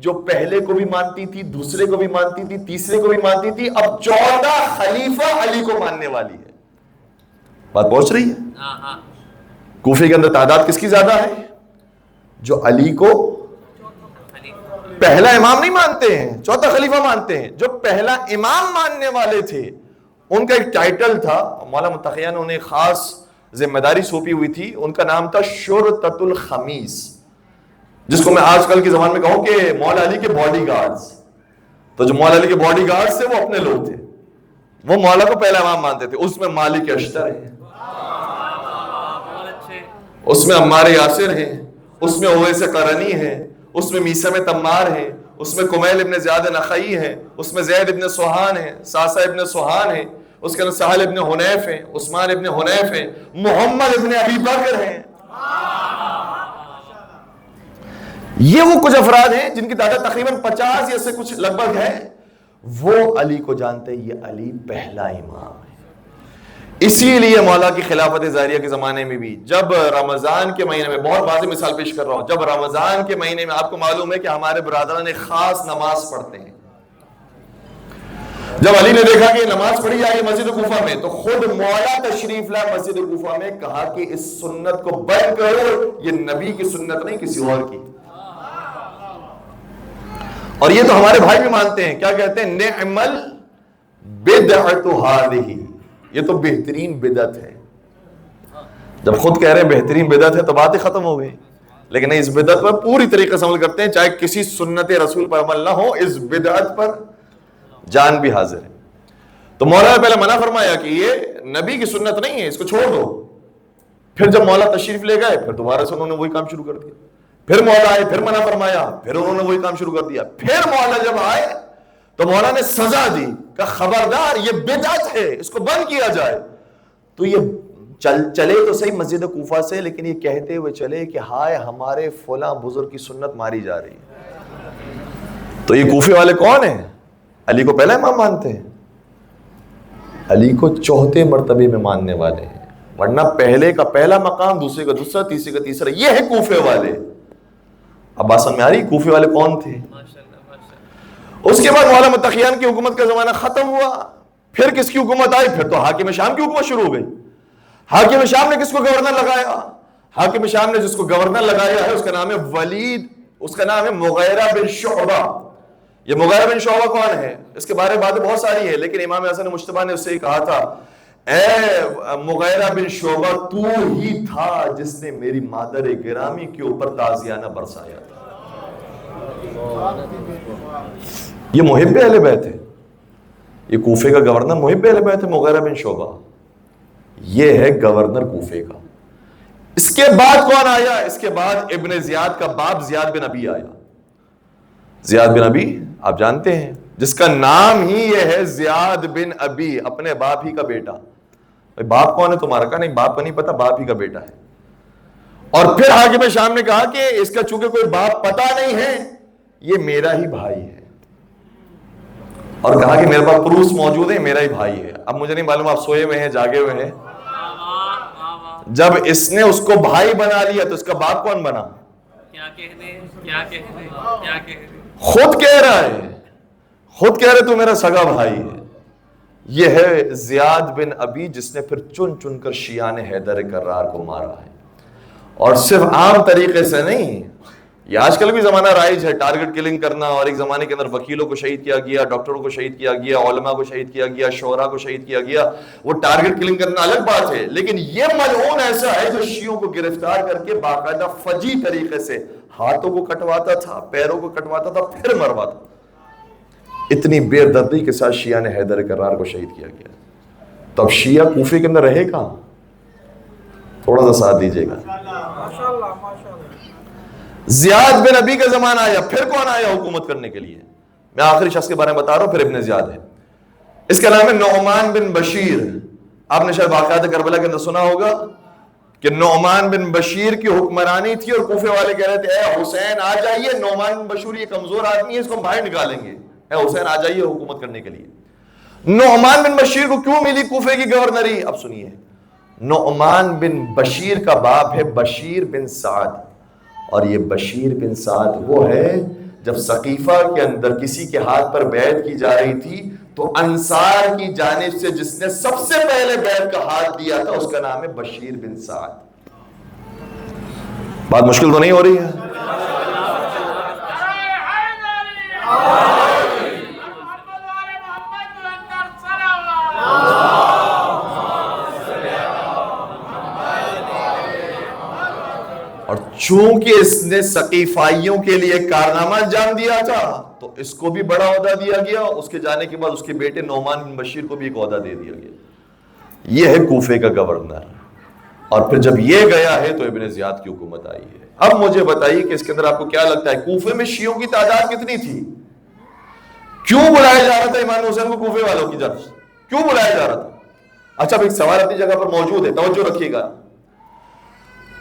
جو پہلے کو بھی مانتی تھی، دوسرے کو بھی مانتی تھی، تیسرے کو بھی مانتی تھی، اب 14 خلیفہ علی کو ماننے والی ہے۔ بات پہنچ رہی ہے؟ کوفے کے اندر تعداد کس کی زیادہ ہے؟ جو علی کو پہلا امام نہیں مانتے ہیں، چوتھا خلیفہ مانتے ہیں۔ جو پہلا امام ماننے والے تھے ان کا ایک ٹائٹل تھا، مولا متقیان نے انہیں خاص ذمہ داری سونپی ہوئی تھی، ان کا نام تھا شرطۃ الخمیس، جس کو میں آج کل کے زمانے میں کہوں کہ مولا علی کے باڈی گارڈز۔ تو جو مولا علی کے باڈی گارڈز تھے وہ اپنے لوگ تھے، وہ مولا کو پہلا امام مانتے تھے۔ اس میں مالک اشتر ہے، اس میں عمار یاسر ہیں، اس میں اویس قرنی ہے، اس میں میثم تمار ہے، اس میں کمیل ابن زیاد نخعی ہے، اس میں زید ابن سوحان ہے، ساسا ابن سوحان ہے، اس کے اندر سہل ابن حنیف ہیں، عثمان ابن حنیف ہیں، محمد ابن ابی بکر ہیں۔ یہ وہ کچھ افراد ہیں جن کی تعداد تقریباً 50 یا سے کچھ لگ بھگ ہے، وہ علی کو جانتے ہیں، یہ علی پہلا امام ہے۔ اسی لیے مولا کی خلافت ظاہریہ کے زمانے میں بھی جب رمضان کے مہینے میں، بہت واضح مثال پیش کر رہا ہوں، جب رمضان کے مہینے میں آپ کو معلوم ہے کہ ہمارے برادران ایک خاص نماز پڑھتے ہیں، جب علی نے دیکھا کہ نماز پڑھی جائے مسجد کوفہ میں تو خود مولا تشریف لائے مسجد کوفہ میں، کہا کہ اس سنت کو بند کرو، یہ نبی کی سنت نہیں کسی اور کی۔ اور یہ تو ہمارے بھائی بھی مانتے ہیں، کیا کہتے ہیں؟ نعم البدعۃ ھذہ، یہ تو بہترین بدعت ہے۔ جب خود کہہ رہے ہیں بہترین بدعت ہے تو بات ہی ختم ہو گئی، لیکن اس بدعت پر پوری طریقے سے عمل کرتے ہیں، چاہے کسی سنت رسول پر عمل نہ ہو، اس بدعت پر جان بھی حاضر ہے۔ تو مولا نے پہلے منع فرمایا کہ یہ نبی کی سنت نہیں ہے، اس کو چھوڑ دو۔ پھر جب مولا تشریف لے گئے پھر دوبارہ سے انہوں نے وہی کام شروع کر دیا، پھر مولا آئے پھر منع فرمایا، پھر انہوں نے وہی کام شروع کر دیا۔ پھر مولا جب آئے تو مولا نے سزا دی کہ خبردار یہ بدعت ہے، اس کو بند کیا جائے۔ تو یہ چلے تو صحیح مسجد کوفہ سے، لیکن یہ کہتے ہوئے چلے کہ ہائے ہمارے فلاں بزرگ کی سنت ماری جا رہی ہے۔ تو یہ کوفے والے کون ہیں؟ علی کو پہلا امام مانتے ہیں، علی کو چوتھے مرتبے میں ماننے والے ہیں، ورنہ پہلے کا پہلا مقام، دوسرے کا دوسرا، تیسرے کا تیسرا، یہ ہے کوفے والے۔ اب بات سمجھ میں آ رہی کوفے والے کون تھے؟ اس کے بعد مولا متقیان کی حکومت کا زمانہ ختم ہوا، پھر کس کی حکومت آئی؟ پھر تو حاکم شام کی حکومت شروع ہو گئی۔ حاکم شام نے کس کو گورنر لگایا؟ حاکم شام نے جس کو گورنر لگایا ہے اس کا نام ہے ولید، اس کا نام ہے مغیرہ بن شعبہ۔ یہ مغیرہ بن شعبہ کون ہے؟ اس کے بارے میں باتیں بہت ساری ہیں، لیکن امام حسن مجتبیٰ نے اس سے ہی کہا تھا، اے مغیرہ بن شعبہ تو ہی تھا جس نے میری مادر گرامی کے اوپر تازیانہ برسایا تھا۔ یہ محب اہل بیت ہے، یہ کوفے کا گورنر محب اہل بیت ہے مغیرہ بن شعبہ، یہ ہے گورنر کوفے کا۔ اس کے بعد کون آیا؟ اس کے بعد ابن زیاد کا باپ زیاد بن ابی آیا۔ زیاد بن ابی آپ جانتے ہیں، جس کا نام ہی یہ ہے زیاد بن ابی، اپنے باپ ہی کا بیٹا۔ باپ کون ہے تمہارا؟ کا نہیں، باپ کا نہیں پتا، باپ ہی کا بیٹا ہے۔ اور پھر حاکم شام نے کہا کہ اس کا چونکہ کوئی باپ پتا نہیں ہے، یہ میرا ہی بھائی ہے، اور کہا کہ میرے پاس پروف موجود ہے، میرا ہی بھائی ہے۔ اب مجھے نہیں معلوم آپ سوئے ہوئے ہیں جاگے ہوئے ہیں، جب اس نے اس کو بھائی بنا لیا تو اس کا باپ کون بنا؟ خود کہہ رہا ہے، خود کہہ رہے تو میرا سگا بھائی ہے۔ یہ ہے زیاد بن ابی جس نے پھر چن چن کر شیعان حیدر کرار کو مارا ہے، اور صرف عام طریقے سے نہیں، یہ آج کل بھی زمانہ رائج ہے ٹارگٹ کلنگ کرنا، اور ایک زمانے کے اندر وکیلوں کو شہید کیا گیا، ڈاکٹروں کو شہید کیا گیا، علماء کو شہید کیا گیا، شعراء کو شہید کیا گیا. وہ ٹارگٹ کلنگ کرنا الگ بات ہے، لیکن یہ ملعون ایسا ہے جو شیعوں کو گرفتار کر کے باقاعدہ فجی طریقے سے ہاتھوں کو کٹواتا تھا، پیروں کو کٹواتا تھا، پھر مرواتا. اتنی بے دردی کے ساتھ شیعہ نے حیدر کرار کو شہید کیا گیا. تو اب شیعہ کوفے کے اندر رہے کہاں؟ تھوڑا سا ساتھ دیجیے گا. زیاد بن ابی کا زمانہ آیا، پھر کون آیا حکومت کرنے کے لیے؟ میں آخری شخص کے بارے میں بتا رہا ہوں، پھر ابن زیاد ہے. اس کا نام ہے نعمان بن بشیر. آپ نے شاید واقعات کربلا کے اندر سنا ہوگا کہ نعمان بن بشیر کی حکمرانی تھی، اور کوفے والے کہہ رہے تھے اے حسین آ جائیے، نعمان بن بشیر یہ کمزور آدمی ہے، اس کو ہم باہر نکالیں گے، اے حسین آ جائیے حکومت کرنے کے لیے. نعمان بن بشیر کو کیوں ملی کوفے کی گورنری؟ اب سنیے. نعمان بن بشیر کا باپ ہے بشیر بن سعد، اور یہ بشیر بن سعد وہ ہے جب ثقیفہ کے اندر کسی کے ہاتھ پر بیعت کی جا رہی تھی تو انصار کی جانب سے جس نے سب سے پہلے بیعت کا ہاتھ دیا تھا اس کا نام ہے بشیر بن سعد. بات مشکل تو نہیں ہو رہی ہے؟ اور چونکہ اس نے ثقیفائیوں کے لیے کارنامہ انجام دیا تھا تو اس کو بھی بڑا عہدہ دیا گیا. اس کے جانے کے بعد اس کے بیٹے نعمان بن بشیر کو بھی ایک عہدہ دے دیا گیا. یہ ہے کوفے کا گورنر. اور پھر جب یہ گیا ہے تو ابن زیاد کی حکومت آئی ہے. اب مجھے بتائیے کہ اس کے اندر آپ کو کیا لگتا ہے کوفے میں شیعوں کی تعداد کتنی تھی؟ کیوں بلایا جا رہا تھا امام حسین کو کوفے والوں کی جانب سے؟ کیوں بلایا جا رہا تھا؟ اچھا ایک سوال اپنی جگہ پر موجود ہے، توجہ رکھیے گا.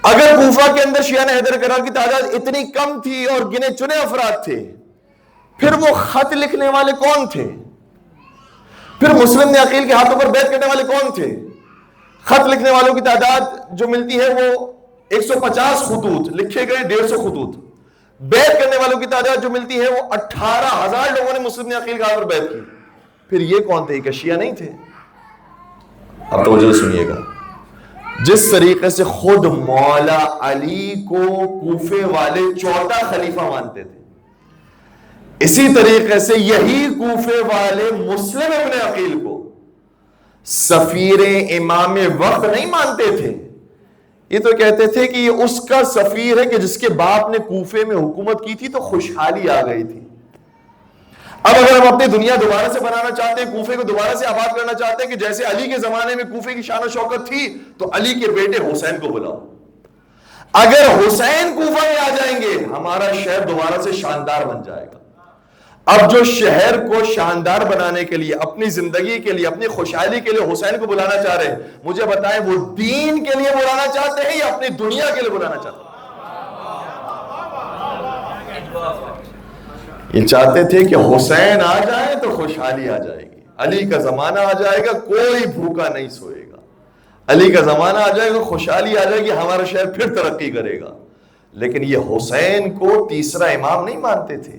اگر کوفہ کے اندر شیعہ حیدر کرار کی تعداد اتنی کم تھی اور گنے چنے افراد تھے، پھر وہ خط لکھنے والے کون تھے؟ پھر مسلم نے عقیل کے ہاتھوں پر بیعت کرنے والے کون تھے؟ خط لکھنے والوں کی تعداد جو ملتی ہے وہ 150 خطوط لکھے گئے، 150 خطوط. بیعت کرنے والوں کی تعداد جو ملتی ہے وہ 18,000 لوگوں نے مسلم نے عقیل کے ہاتھ پر بیعت کی. پھر یہ کون تھے؟ کہ شیعہ نہیں تھے؟ اب توجہ سنیے گا. جس طریقے سے خود مولا علی کو کوفے والے چوتھا خلیفہ مانتے تھے، اسی طریقے سے یہی کوفے والے مسلم ابن عقیل کو سفیر امام وقت نہیں مانتے تھے. یہ تو کہتے تھے کہ یہ اس کا سفیر ہے کہ جس کے باپ نے کوفے میں حکومت کی تھی تو خوشحالی آ گئی تھی. اب اگر ہم اپنی دنیا دوبارہ سے بنانا چاہتے ہیں، کوفے کو دوبارہ سے آباد کرنا چاہتے ہیں کہ جیسے علی کے زمانے میں کوفے کی شان و شوکت تھی، تو علی کے بیٹے حسین کو بلاؤ. اگر حسین کوفہ میں آ جائیں گے ہمارا شہر دوبارہ سے شاندار بن جائے گا. اب جو شہر کو شاندار بنانے کے لیے، اپنی زندگی کے لیے، اپنی خوشحالی کے لیے حسین کو بلانا چاہ رہے ہیں، مجھے بتائیں وہ دین کے لیے بلانا چاہتے ہیں یا اپنی دنیا کے لیے بلانا چاہتے ہیں؟ یہ چاہتے تھے کہ حسین آ جائے تو خوشحالی آ جائے گی، علی کا زمانہ آ جائے گا کوئی بھوکا نہیں سوئے گا، علی کا زمانہ آ جائے گا خوشحالی آ جائے گی، ہمارا شہر پھر ترقی کرے گا. لیکن یہ حسین کو تیسرا امام نہیں مانتے تھے،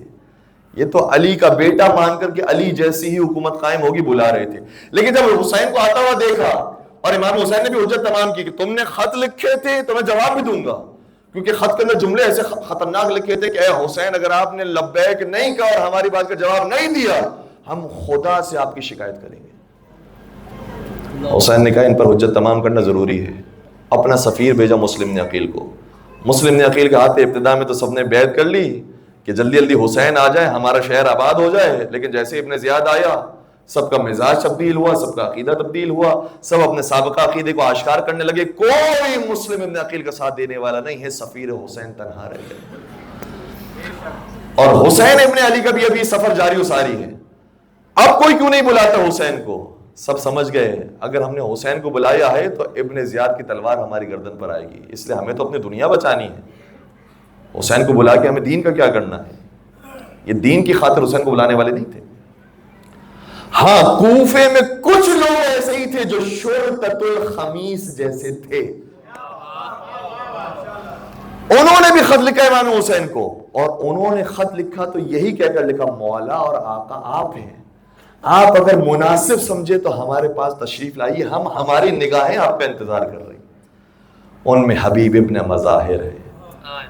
یہ تو علی کا بیٹا مان کر کے علی جیسی ہی حکومت قائم ہوگی بلا رہے تھے. لیکن جب حسین کو آتا ہوا دیکھا، اور امام حسین نے بھی حجت تمام کی کہ تم نے خط لکھے تھے تو میں جواب بھی دوں گا، کیونکہ خط کے اندر جملے ایسے خطرناک لکھے تھے کہ اے حسین اگر آپ نے لبیک نہیں کہا اور ہماری بات کا جواب نہیں دیا ہم خدا سے آپ کی شکایت کریں گے. حسین نے کہا ان پر حجت تمام کرنا ضروری ہے. اپنا سفیر بھیجا مسلم نے عقیل کو. مسلم نے عقیل کے ہاتھ ابتدا میں تو سب نے بیعت کر لی کہ جلدی جلدی حسین آ جائے، ہمارا شہر آباد ہو جائے. لیکن جیسے ابن زیاد آیا سب کا مزاج تبدیل ہوا، سب کا عقیدہ تبدیل ہوا، سب اپنے سابقہ عقیدے کو آشکار کرنے لگے. کوئی مسلم ابن عقیل کا ساتھ دینے والا نہیں ہے، سفیر حسین تنہا رہ گئے. اور حسین ابن علی کا بھی ابھی سفر جاری و ساری ہے. اب کوئی کیوں نہیں بلاتا حسین کو؟ سب سمجھ گئے اگر ہم نے حسین کو بلایا ہے تو ابن زیاد کی تلوار ہماری گردن پر آئے گی، اس لیے ہمیں تو اپنی دنیا بچانی ہے. حسین کو بلا کے ہمیں دین کا کیا کرنا ہے؟ یہ دین کی خاطر حسین کو بلانے والے نہیں تھے. ہاں کوفے میں کچھ لوگ ایسے ہی تھے جو شرطۃ الخمیس جیسے تھے، انہوں نے بھی خط لکھا امام حسین کو، اور انہوں نے خط لکھا تو یہی کہہ کر لکھا مولا اور آقا آپ ہیں، آپ اگر مناسب سمجھے تو ہمارے پاس تشریف لائیے، ہم ہماری نگاہیں آپ کا انتظار کر رہی. ان میں حبیب ابن مظاہر ہے،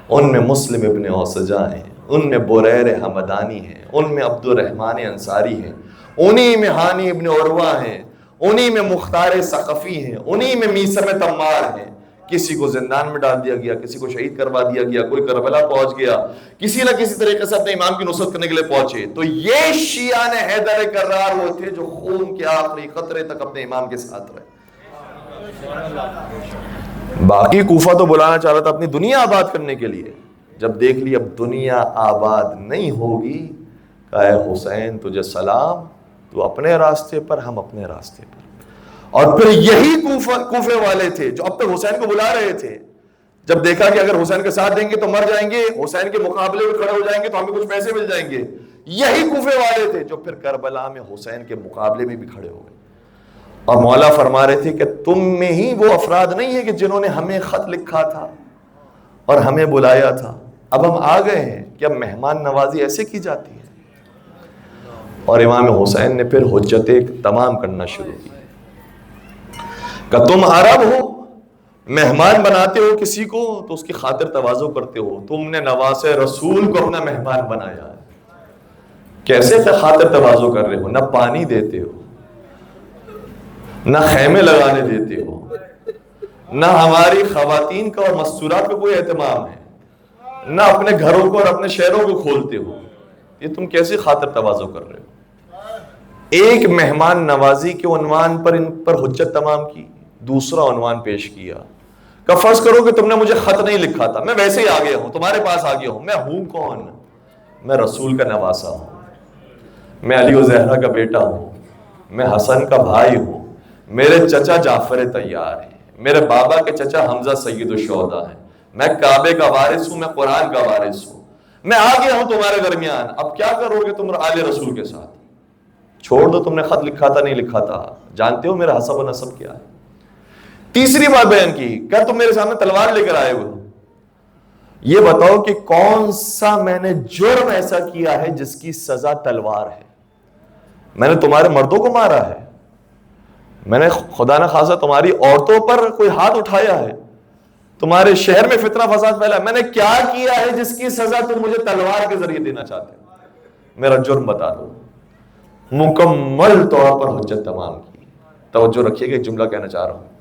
ان میں مسلم ابن اوسجا ہیں، ان میں بریر حمدانی ہیں، ان میں عبد الرحمن انصاری ہیں، انہی میں ہانی ابن عروہ ہیں، انہی میں مختار ثقفی ہیں، انہی میں میثم تمار ہیں۔ کسی کو زندان میں ڈال دیا گیا، کسی کو شہید کروا دیا گیا، کوئی کربلا پہنچ گیا، کسی نہ کسی طریقے سے اپنے امام کی نصرت کرنے کے لیے پہنچے۔ تو یہ شیعان حیدر کرار وہ تھے جو خون کے آخری قطرے تک اپنے امام کے ساتھ رہے۔ باقی کوفہ تو بلانا چاہ رہا تھا اپنی دنیا آباد کرنے کے لیے، جب دیکھ لی اب دنیا آباد نہیں ہوگی، کہا اے حسین تجھے سلام، تو اپنے راستے پر، ہم اپنے راستے پر۔ اور پھر یہی کوفے والے تھے جو اب تک حسین کو بلا رہے تھے، جب دیکھا کہ اگر حسین کے ساتھ دیں گے تو مر جائیں گے، حسین کے مقابلے میں کھڑے ہو جائیں گے تو ہمیں کچھ پیسے مل جائیں گے، یہی کوفے والے تھے جو پھر کربلا میں حسین کے مقابلے میں بھی کھڑے ہو گئے۔ اور مولا فرما رہے تھے کہ تم میں ہی وہ افراد نہیں ہیں کہ جنہوں نے ہمیں خط لکھا تھا اور ہمیں بلایا تھا، اب ہم آ گئے ہیں کہ اب مہمان نوازی ایسے کی جاتی ہے۔ اور امام حسین نے پھر حجتیں تمام کرنا شروع کی کہ تم عرب ہو، مہمان بناتے ہو کسی کو تو اس کی خاطر تواضع کرتے ہو، تم نے نواس رسول کو اپنا مہمان بنایا ہے، کیسے خاطر تواضع کر رہے ہو؟ نہ پانی دیتے ہو، نہ خیمے لگانے دیتے ہو، نہ ہماری خواتین کا اور مستورات کا کوئی اہتمام ہے، نہ اپنے گھروں کو اور اپنے شہروں کو کھولتے ہو، یہ تم کیسے خاطر تواضع کر رہے ہو؟ ایک مہمان نوازی کے عنوان پر ان پر حجت تمام کی، دوسرا عنوان پیش کیا کہ فرض کرو کہ تم نے مجھے خط نہیں لکھا تھا، میں ویسے ہی آ گیا ہوں، تمہارے پاس آ گیا ہوں، میں ہوں کون؟ میں رسول کا نواسا ہوں، میں علی و زہرا کا بیٹا ہوں، میں حسن کا بھائی ہوں، میرے چچا جعفر طیار ہیں، میرے بابا کے چچا حمزہ سید الشہداء ہیں، میں کعبے کا وارث ہوں، میں قرآن کا وارث ہوں، میں آ گیا ہوں تمہارے درمیان، اب کیا کرو گے تم آل رسول کے ساتھ؟ چھوڑ دو، تم نے خط لکھا تھا نہیں لکھا تھا، جانتے ہو میرا حسب و نسب کیا ہے۔ تیسری بات بیان کی کہ تم میرے سامنے تلوار لے کر آئے ہو، یہ بتاؤ کہ کون سا میں نے جرم ایسا کیا ہے جس کی سزا تلوار ہے؟ میں نے تمہارے مردوں کو مارا ہے، میں نے خدا نہ خاصا تمہاری عورتوں پر کوئی ہاتھ اٹھایا ہے، تمہارے شہر میں فتنہ فساد پھیلا ہے، میں نے کیا کیا ہے جس کی سزا تم مجھے تلوار کے ذریعے دینا چاہتے ہو؟ میرا جرم بتا دو۔ مکمل طور پر حجت تمام کی۔ توجہ رکھیے کہ ایک جملہ کہنا چاہ رہا ہوں،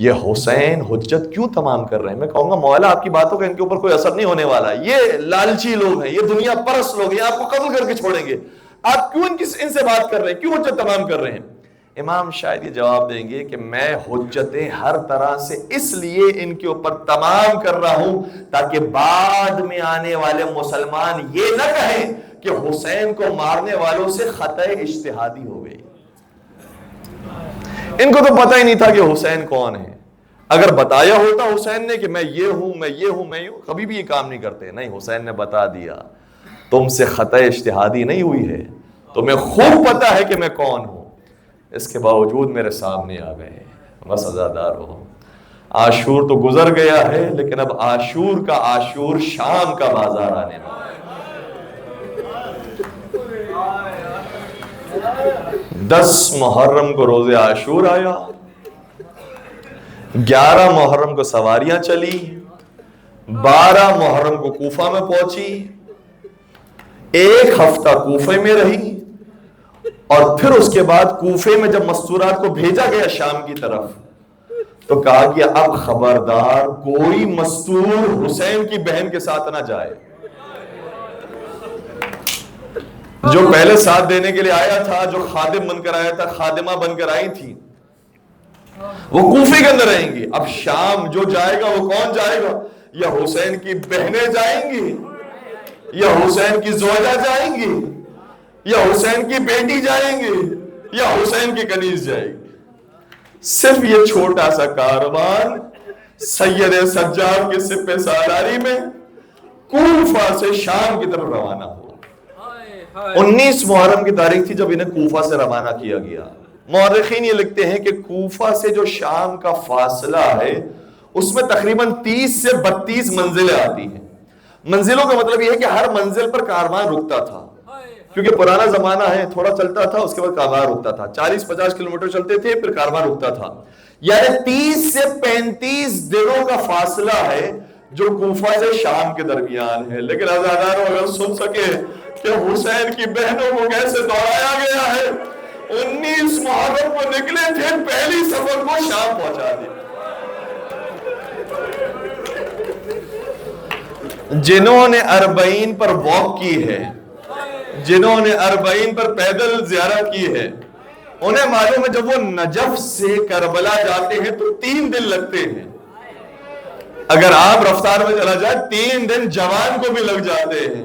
یہ حسین حجت کیوں تمام کر رہے ہیں؟ میں کہوں گا مولا آپ کی باتوں کا ان کے اوپر کوئی اثر نہیں ہونے والا، یہ لالچی لوگ ہیں، یہ دنیا پرست لوگ ہیں، آپ کو قتل کر کے چھوڑیں گے، آپ کیوں ان سے بات کر رہے ہیں، کیوں حجت تمام کر رہے ہیں؟ امام شاید یہ جواب دیں گے کہ میں حجتیں ہر طرح سے اس لیے ان کے اوپر تمام کر رہا ہوں تاکہ بعد میں آنے والے مسلمان یہ نہ کہیں کہ حسین کو مارنے والوں سے خطأ اجتہادی ہو گئی۔ ان کو تو پتہ ہی نہیں تھا کہ حسین کون ہے، اگر بتایا ہوتا حسین نے کہ میں یہ ہوں میں یہ ہوں میں یہ ہوں، کبھی بھی یہ کام نہیں کرتے، نہیں حسین نے بتا دیا تم سے خطأ اجتہادی نہیں ہوئی ہے، تمہیں خوب پتہ ہے کہ میں کون ہوں، اس کے باوجود میرے سامنے آ گئے، بس عزادار ہو۔ عاشور تو گزر گیا ہے، لیکن اب عاشور کا عاشور شام کا بازار آنے والا ہے۔ 10 محرم کو روز عاشور آیا، 11 محرم کو سواریاں چلی، 12 محرم کو کوفہ میں پہنچی، 1 ہفتہ کوفے میں رہی، اور پھر اس کے بعد کوفے میں جب مستورات کو بھیجا گیا شام کی طرف تو کہا کہ اب خبردار کوئی مستور حسین کی بہن کے ساتھ نہ جائے۔ جو پہلے ساتھ دینے کے لیے آیا تھا، جو خادم بن کر آیا تھا، خادمہ بن کر آئی تھی، وہ کوفے کے اندر رہیں گی۔ اب شام جو جائے گا وہ کون جائے گا؟ یا حسین کی بہنیں جائیں گی، یا حسین کی زوجہ جائیں گی، یا حسین کی بیٹی جائیں گی، یا حسین کی کنیز جائے گی۔ صرف یہ چھوٹا سا کاروان سید سجاد کے سپہ سالاری میں کوفہ سے شام کی طرف روانہ ہوا۔ 19 محرم کی تاریخ تھی جب انہیں کوفہ سے روانہ کیا گیا۔ مورخین یہ لکھتے ہیں کہ کوفہ سے جو شام کا فاصلہ ہے اس میں تقریباً 30 سے 32 منزلیں آتی ہیں۔ منزلوں کا مطلب یہ ہے کہ ہر منزل پر کاروان رکتا تھا، کیونکہ پرانا زمانہ ہے، تھوڑا چلتا تھا اس کے بعد کاروان رکتا تھا، 40-50 کلومیٹر چلتے تھے پھر کاروان رکتا تھا، یعنی 30 سے 35 دنوں کا فاصلہ ہے جو کوفہ سے شام کے درمیان ہے. لیکن عزیزانو اگر سن سکے کہ حسین کی بہنوں کو کیسے دوڑایا گیا ہے. 19 محرم کو نکلے تھے, پہلی سفر کو شام پہنچا دیا. جنہوں نے اربعین پر واک کی ہے, جنہوں نے اربعین پر پیدل زیارت کی ہے, انہیں معلوم ہے جب وہ نجف سے کربلا جاتے ہیں تو 3 دن لگتے ہیں. اگر آپ رفتار میں چلا جائے 3 دن جوان کو بھی لگ جاتے ہیں.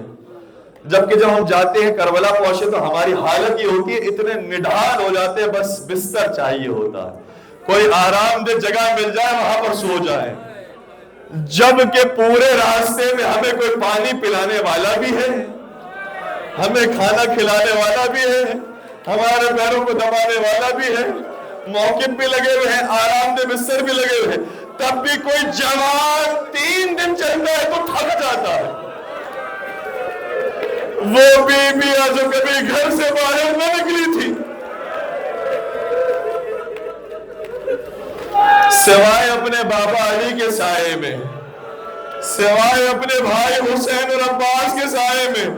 جبکہ جب ہم جاتے ہیں کربلا پہنچے تو ہماری حالت یہ ہوتی ہے اتنے نڈھال ہو جاتے ہیں, بس بستر چاہیے ہوتا ہے, کوئی آرام دہ جگہ مل جائے وہاں پر سو جائے. جبکہ پورے راستے میں ہمیں کوئی پانی پلانے والا بھی ہے, ہمیں کھانا کھلانے والا بھی ہے, ہمارے پیروں کو دبانے والا بھی ہے, موقف بھی لگے ہوئے ہیں, آرام دہ بستر بھی لگے ہوئے ہیں. تب بھی کوئی جوان 3 دن چلتا ہے تو تھک جاتا ہے. وہ بیویاں جو کبھی گھر سے باہر نہ نکلی تھی, سوائے اپنے بابا علی کے سائے میں, سوائے اپنے بھائی حسین اور عباس کے سائے میں,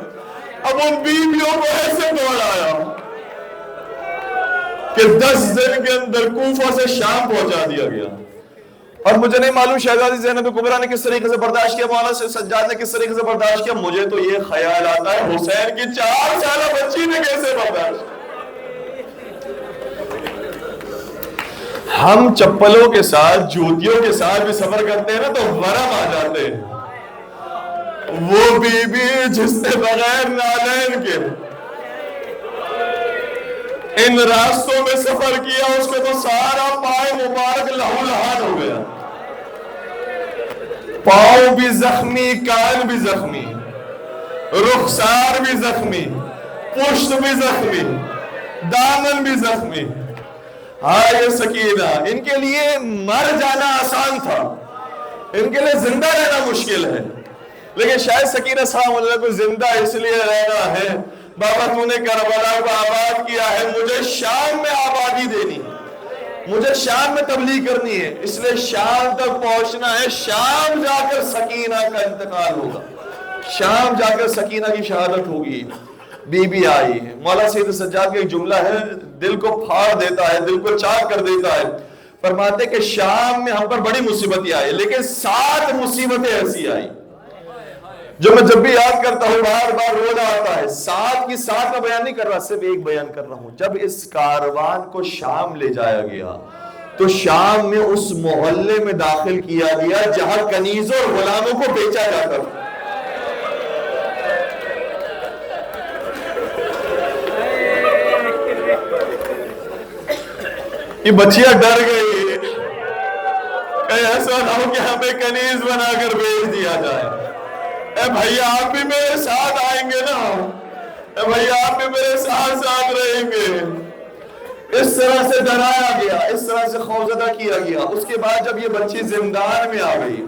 اب ان بیویوں کو ایسے دوڑایا کہ 10 دن کے اندر کوفہ سے شام پہنچا دیا گیا. اور مجھے نہیں معلوم شہزادی زینب کبریٰ نے کس طریقے سے برداشت کیا, مولانا سجاد نے کس طریقے سے برداشت کیا. مجھے تو یہ خیال آتا ہے حسین کی 4 سالہ بچی نے کیسے برداشت. ہم چپلوں کے ساتھ, جوتیوں کے ساتھ بھی سفر کرتے ہیں نا تو ورم آ جاتے ہیں. وہ بی بی جس نے بغیر نالین کے ان راستوں میں سفر کیا, اس کے تو سارا پائے مبارک لہو لہان ہو گیا. پاؤں بھی زخمی, کان بھی زخمی, رخسار بھی زخمی, پشت بھی زخمی, دامن بھی زخمی. ہائے سکینہ, ان کے لیے مر جانا آسان تھا, ان کے لیے زندہ رہنا مشکل ہے. لیکن شاید سکینہ سلام اللہ کو زندہ اس لیے رہنا ہے, بابا تو نے کربلا کو آباد کیا ہے, مجھے شام میں آبادی دینی, مجھے شام میں تبلیغ کرنی ہے, اس لیے شام تک پہنچنا ہے. شام جا کر سکینہ کا انتقال ہوگا, شام جا کر سکینہ کی شہادت ہوگی. بی بی آئی ہے. مولا سید سجاد کا ایک جملہ ہے, دل کو پھاڑ دیتا ہے, دل کو چاک کر دیتا ہے. فرماتے کہ شام میں ہم پر بڑی مصیبتیں آئی, لیکن 7 مصیبتیں ایسی آئی جو میں جب بھی یاد کرتا ہوں بار بار رونا آتا ہے. 7 کی 7 کا بیان نہیں کر رہا, صرف ایک بیان کر رہا ہوں. جب اس کاروان کو شام لے جایا گیا تو شام میں اس محلے میں داخل کیا گیا جہاں کنیزوں اور غلاموں کو بیچا جاتا تھا. یہ بچیاں ڈر گئی, کہیں ایسا نہ ہو کہ ہمیں کنیز بنا کر بیچ دیا جائے. اے بھائیا آپ بھی میرے ساتھ آئیں گے نا, اے بھائیا آپ بھی میرے ساتھ رہیں گے. اس طرح سے ڈرایا گیا, اس طرح سے خوفزدہ کیا گیا. اس کے بعد جب یہ بچی زندان میں آ گئی,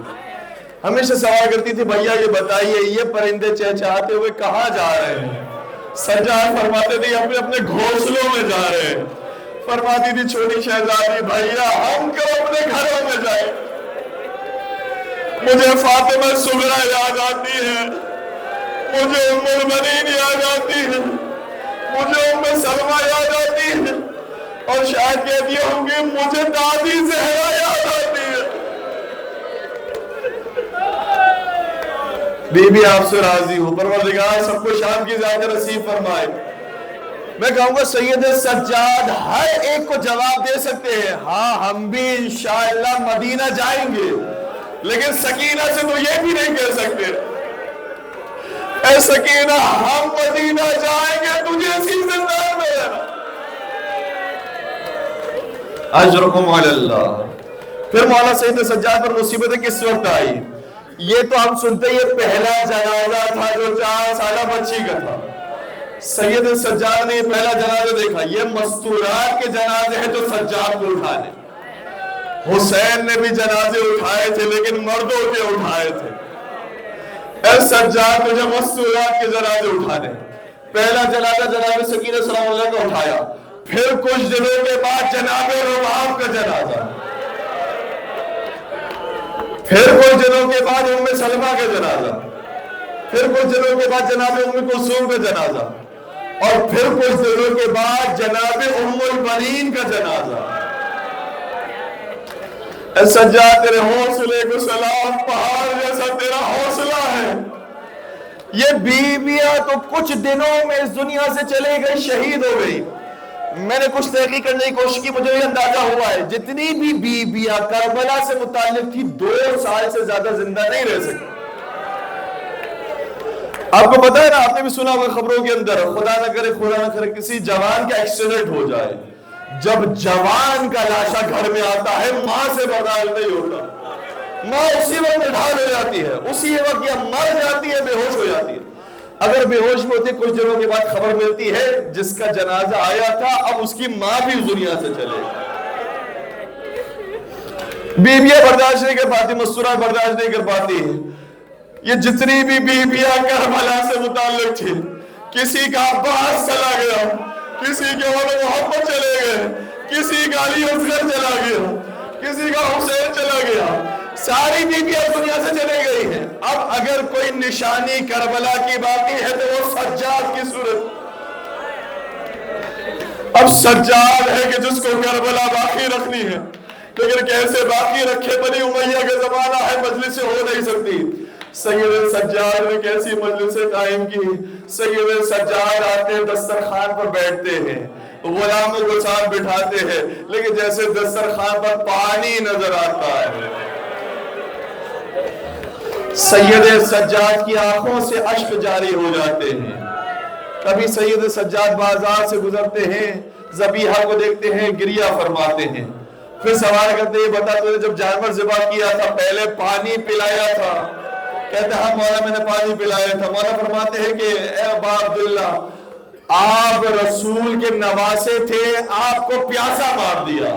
ہمیشہ سوال کرتی تھی بھائیا یہ بتائیے یہ پرندے چہچہاتے ہوئے کہاں جا رہے ہیں. سجاد فرماتے تھے اپنے اپنے گھونسلوں میں جا رہے ہیں. فرماتی تھی چھوٹی شہزادی بھائیا ہم کیوں اپنے گھروں میں جائیں. مجھے فاطمہ صغرا یاد آتی ہے, مجھے ام المنین یاد آتی ہے, مجھے ام سلمہ یاد آتی ہے, اور شاید کہتی ہوں گی مجھے دادی زہرا یاد آتی ہے. بی بی آپ سے راضی ہو, پروردگار سب کو شام کی زیادہ نصیب فرمائے. میں کہوں گا سید سجاد ہر ایک کو جواب دے سکتے ہیں, ہاں ہم بھی انشاءاللہ مدینہ جائیں گے, لیکن سکینہ سے تو یہ بھی نہیں کہہ سکتے اے سکینہ ہم مدینہ جائیں گے تجھے اسی زندان میں رہنا. اجرکم علی اللہ. پھر مولا سید سجاد پر مصیبتیں کس وقت آئی؟ یہ تو ہم سنتے یہ پہلا جنازہ تھا جو 4 سالہ بچی کا تھا. سید سجاد نے یہ پہلا جنازہ دیکھا. یہ مستورات کے جنازے ہیں جو سجاد کو اٹھانے. حسین نے بھی جنازے اٹھائے تھے لیکن مردوں کے اٹھائے تھے. اے سجاد تجھے مستورات کے جنازے اٹھانے. پہلا جنازہ جناب سکینہ سلام اللہ کا اٹھایا. پھر کچھ دنوں کے بعد جناب رباب کا جنازہ. پھر کچھ دنوں کے بعد ام سلمہ کا جنازہ، پھر کچھ دنوں کے بعد جناب ام کلثوم کا جنازہ، اور پھر کچھ دنوں کے بعد جناب ام البنین کا جنازہ۔ اے سجاد تیرے حوصلے کو سلام، پہاڑ جیسا تیرا حوصلہ ہے۔ یہ بیویاں تو کچھ دنوں میں اس دنیا سے چلے گئی، شہید ہو گئی۔ میں نے کچھ تحقیق کرنے کی کوشش کی، مجھے یہ اندازہ ہوا ہے جتنی بھی بیویاں کربلا سے متعلق تھی 2 سال سے زیادہ زندہ نہیں رہ سکی۔ آپ کو پتا ہے نا، آپ نے بھی سنا ہوگا خبروں کے اندر، خدا نہ کرے کسی جوان کا ایکسیڈنٹ ہو جائے، جب جوان کا لاشا گھر میں آتا ہے ماں سے برداشت نہیں ہوتا، ماں اسی وقت ڈھال ہو جاتی ہے، اسی وقت یا مر جاتی ہے، بے ہوش ہو جاتی ہے۔ اگر بے ہوش میں ہوتی کچھ دنوں کے بعد خبر ملتی ہے جس کا جنازہ آیا تھا اب اس کی ماں بھی اس دنیا سے چلے گئی۔ بیویاں برداشت نہیں کر پاتی، مستورات برداشت نہیں کر پاتی۔ یہ جتنی بھی بیویاں کربلا سے متعلق تھی، کسی کا عباس چلا گیا، کسی کے والد محمد چلے گئے، کسی کا علی اصغر چلا گیا، کسی کا حسین چلا گیا، ساری بیویاں دنیا سے چلے گئی ہیں۔ اب اگر کوئی نشانی کربلا کی باقی ہے تو وہ سجاد کی صورت۔ اب سجاد ہے کہ جس کو کربلا باقی رکھنی ہے، لیکن کیسے باقی رکھے؟ بنی امیہ کا زمانہ ہے، مجلس ہو نہیں سکتی۔ سید سجاد نے کیسی مجلسیں قائم کی؟ سید سجاد آتے ہیں، دسترخوان پر بیٹھتے ہیں، غلاموں کو ساتھ بٹھاتے ہیں، لیکن جیسے دسترخوان پر پانی نظر آتا ہے، سید سجاد کی آنکھوں سے اشک جاری ہو جاتے ہیں۔ کبھی سید سجاد بازار سے گزرتے ہیں، ذبیحہ کو دیکھتے ہیں، گریہ فرماتے ہیں، پھر سوال کرتے ہیں بتا تو نے جب جانور ذبح کیا تھا پہلے پانی پلایا تھا؟ کہتے ہیں ہاں مولا میں نے پانی پلایا تھا۔ مولا فرماتے ہیں کہ اے ابا عبداللہ، آپ رسول کے نواسے تھے، آپ کو پیاسا مار دیا،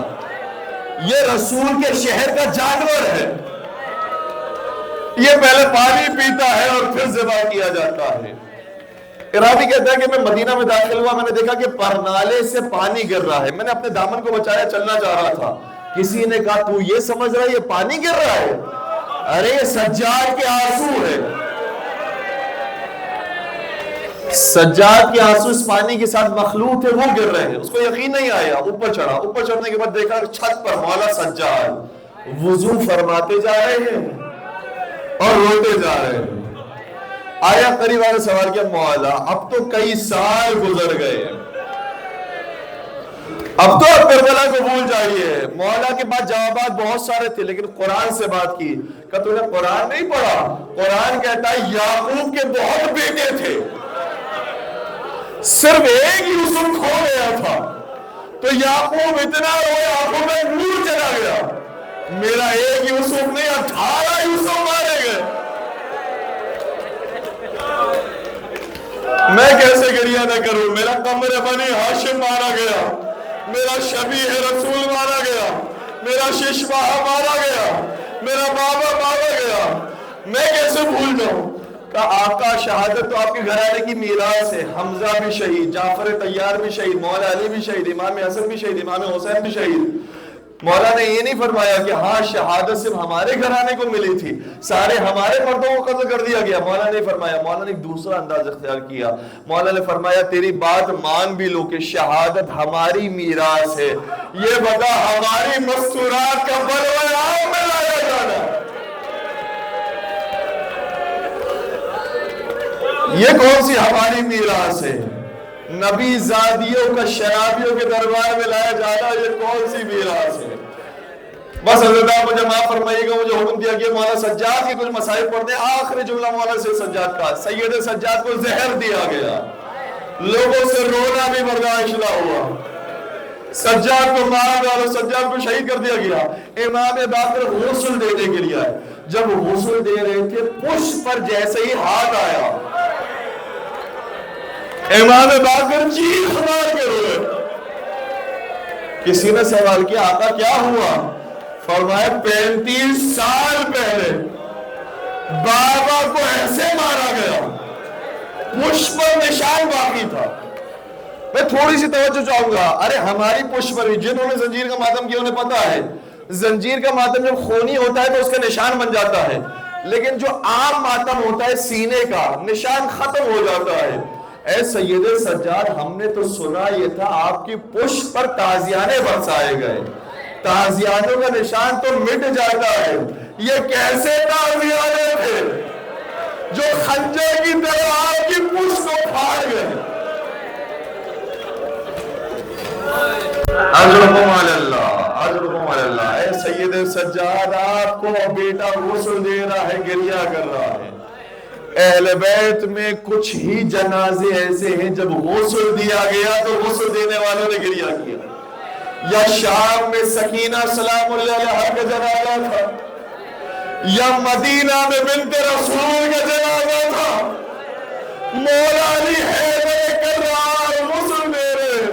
یہ رسول کے شہر کا جانور ہے، یہ پہلے پانی پیتا ہے اور پھر ذبح کیا جاتا ہے۔ راوی کہتا ہے کہ میں مدینہ میں داخل ہوا، میں نے دیکھا کہ پرنالے سے پانی گر رہا ہے، میں نے اپنے دامن کو بچایا، چلنا چاہ رہا تھا، کسی نے کہا تو یہ سمجھ رہا ہے یہ پانی گر رہا ہے؟ ارے یہ سجاد کے آنسو ہے، سجاد کے آنسو اس پانی کے ساتھ مخلوط ہے، وہ گر رہے ہیں۔ اس کو یقین نہیں آیا، اوپر چڑھا، اوپر چڑھنے کے بعد دیکھا چھت پر مولا سجاد وضو فرماتے جا رہے ہیں اور روتے جا رہے ہیں۔ آیا قریب آنے سوال کیا، مولا اب تو کئی سال گزر گئے، اب تو کربلا کو بھول جائیے۔ مولا کے بعد جوابات بہت سارے تھے لیکن قرآن سے بات کی، کہ تو نے قرآن نہیں پڑھا؟ قرآن کہتا ہے یعقوب کے بہت بیٹے تھے، صرف ایک یوسف کھو گیا تھا، تو یعقوب اتنا روئے آنکھوں میں نور چلا گیا، میرا ایک یوسف نہیں 18 یوسف مارے گئے، میں کیسے گریہ نہ کروں؟ میرا قمر بنی ہاشم مارا گیا، میرا شبیہ رسول مارا گیا، میرا ششبہ مارا گیا، میرا بابا مارا گیا، میں کیسے بھول جاؤں؟ کہا آقا شہادت تو آپ کے گھرانے کی میراث ہے، حمزہ بھی شہید، جعفر طیار بھی شہید، مولا علی بھی شہید، امام حسن بھی شہید، امام حسین بھی شہید۔ مولا نے یہ نہیں فرمایا کہ ہاں شہادت صرف ہمارے گھرانے کو ملی تھی، سارے ہمارے مردوں کو قتل کر دیا گیا، مولا نے فرمایا۔ مولا نے ایک دوسرا انداز اختیار کیا، مولا نے فرمایا تیری بات مان بھی لو کہ شہادت ہماری میراث ہے، یہ بتا ہماری مستورات کا بلوہ عام میں لایا جانا، یہ کون سی ہماری میراث ہے؟ نبی زادیوں کا شرابیوں کے دربار میں لایا جانا، یہ کون سی میراث ہے؟ بس حضرت آپ مجھے معاف فرمائیے گا، مجھے حکم دیا کہ مولا سجاد کے کچھ مسائل پڑھتے ہیں۔ آخری جملہ مولا سے سجاد کا، سید سجاد کو زہر دیا گیا، لوگوں سے رونا بھی برداشت نہ ہوا، سجاد کو مار ڈالا، سجاد کو شہید کر دیا گیا۔ امام باقر غسل دینے کے لیے آئے، جب غسل دے رہے تھے پشت پر جیسے ہی ہاتھ آیا، امام باقر چیخ مار کے روئے۔ کسی نے سوال کیا آقا کیا ہوا؟ فرمایا 35 سال پہلے بابا کو ایسے مارا گیا، پشت پر نشان باقی تھا۔ میں تھوڑی سی توجہ چاہوں گا، ارے ہماری پشت پر بھی جنہوں نے زنجیر کا ماتم کیا انہیں پتا ہے زنجیر کا ماتم جب خونی ہوتا ہے تو اس کا نشان بن جاتا ہے، لیکن جو عام ماتم ہوتا ہے سینے کا، نشان ختم ہو جاتا ہے۔ اے سید سجاد، ہم نے تو سنا یہ تھا آپ کی پشت پر تازیانے برسائے گئے، تازیانوں کا نشان تو مٹ جاتا ہے، یہ کیسے تازیانے تھے جو خنجر کی طرح آپ کی پشت کو پھاڑ گئے؟ اجرکم علی اللہ، اجرکم علی اللہ۔ اے سید سجاد، آپ کو بیٹا غسل دے رہا ہے، گریہ کر رہا ہے۔ اہل بیت میں کچھ ہی جنازے ایسے ہیں جب غسل دیا گیا تو غسل دینے والوں نے گریہ کیا۔ یا شام میں سکینہ سلام اللہ علیہا کا جنازہ تھا، یا مدینہ میں بنت رسول کا جنازہ تھا، مولا علی حیدر کرار غسل دے رہے،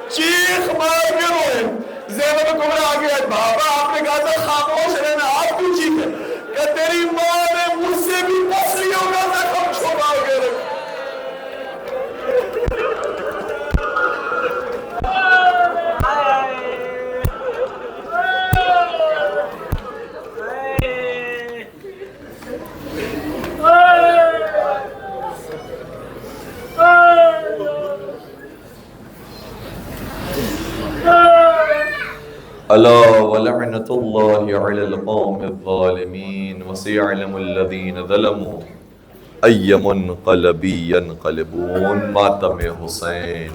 چیخ مار کے روئے۔ زینب کبریٰ آگے آئے، بابا آپ نے کہا تھا خاموش رہنا، آپ کیوں چیخے؟ کہ تیری ماں نے مجھ سے بھی پسلیوں کا زخم چھپا کے رکھا۔ ألا ولعنة الله على القوم الظالمين وسيعلم الذين ظلموا أي منقلب ينقلبون۔ ماتم حسین۔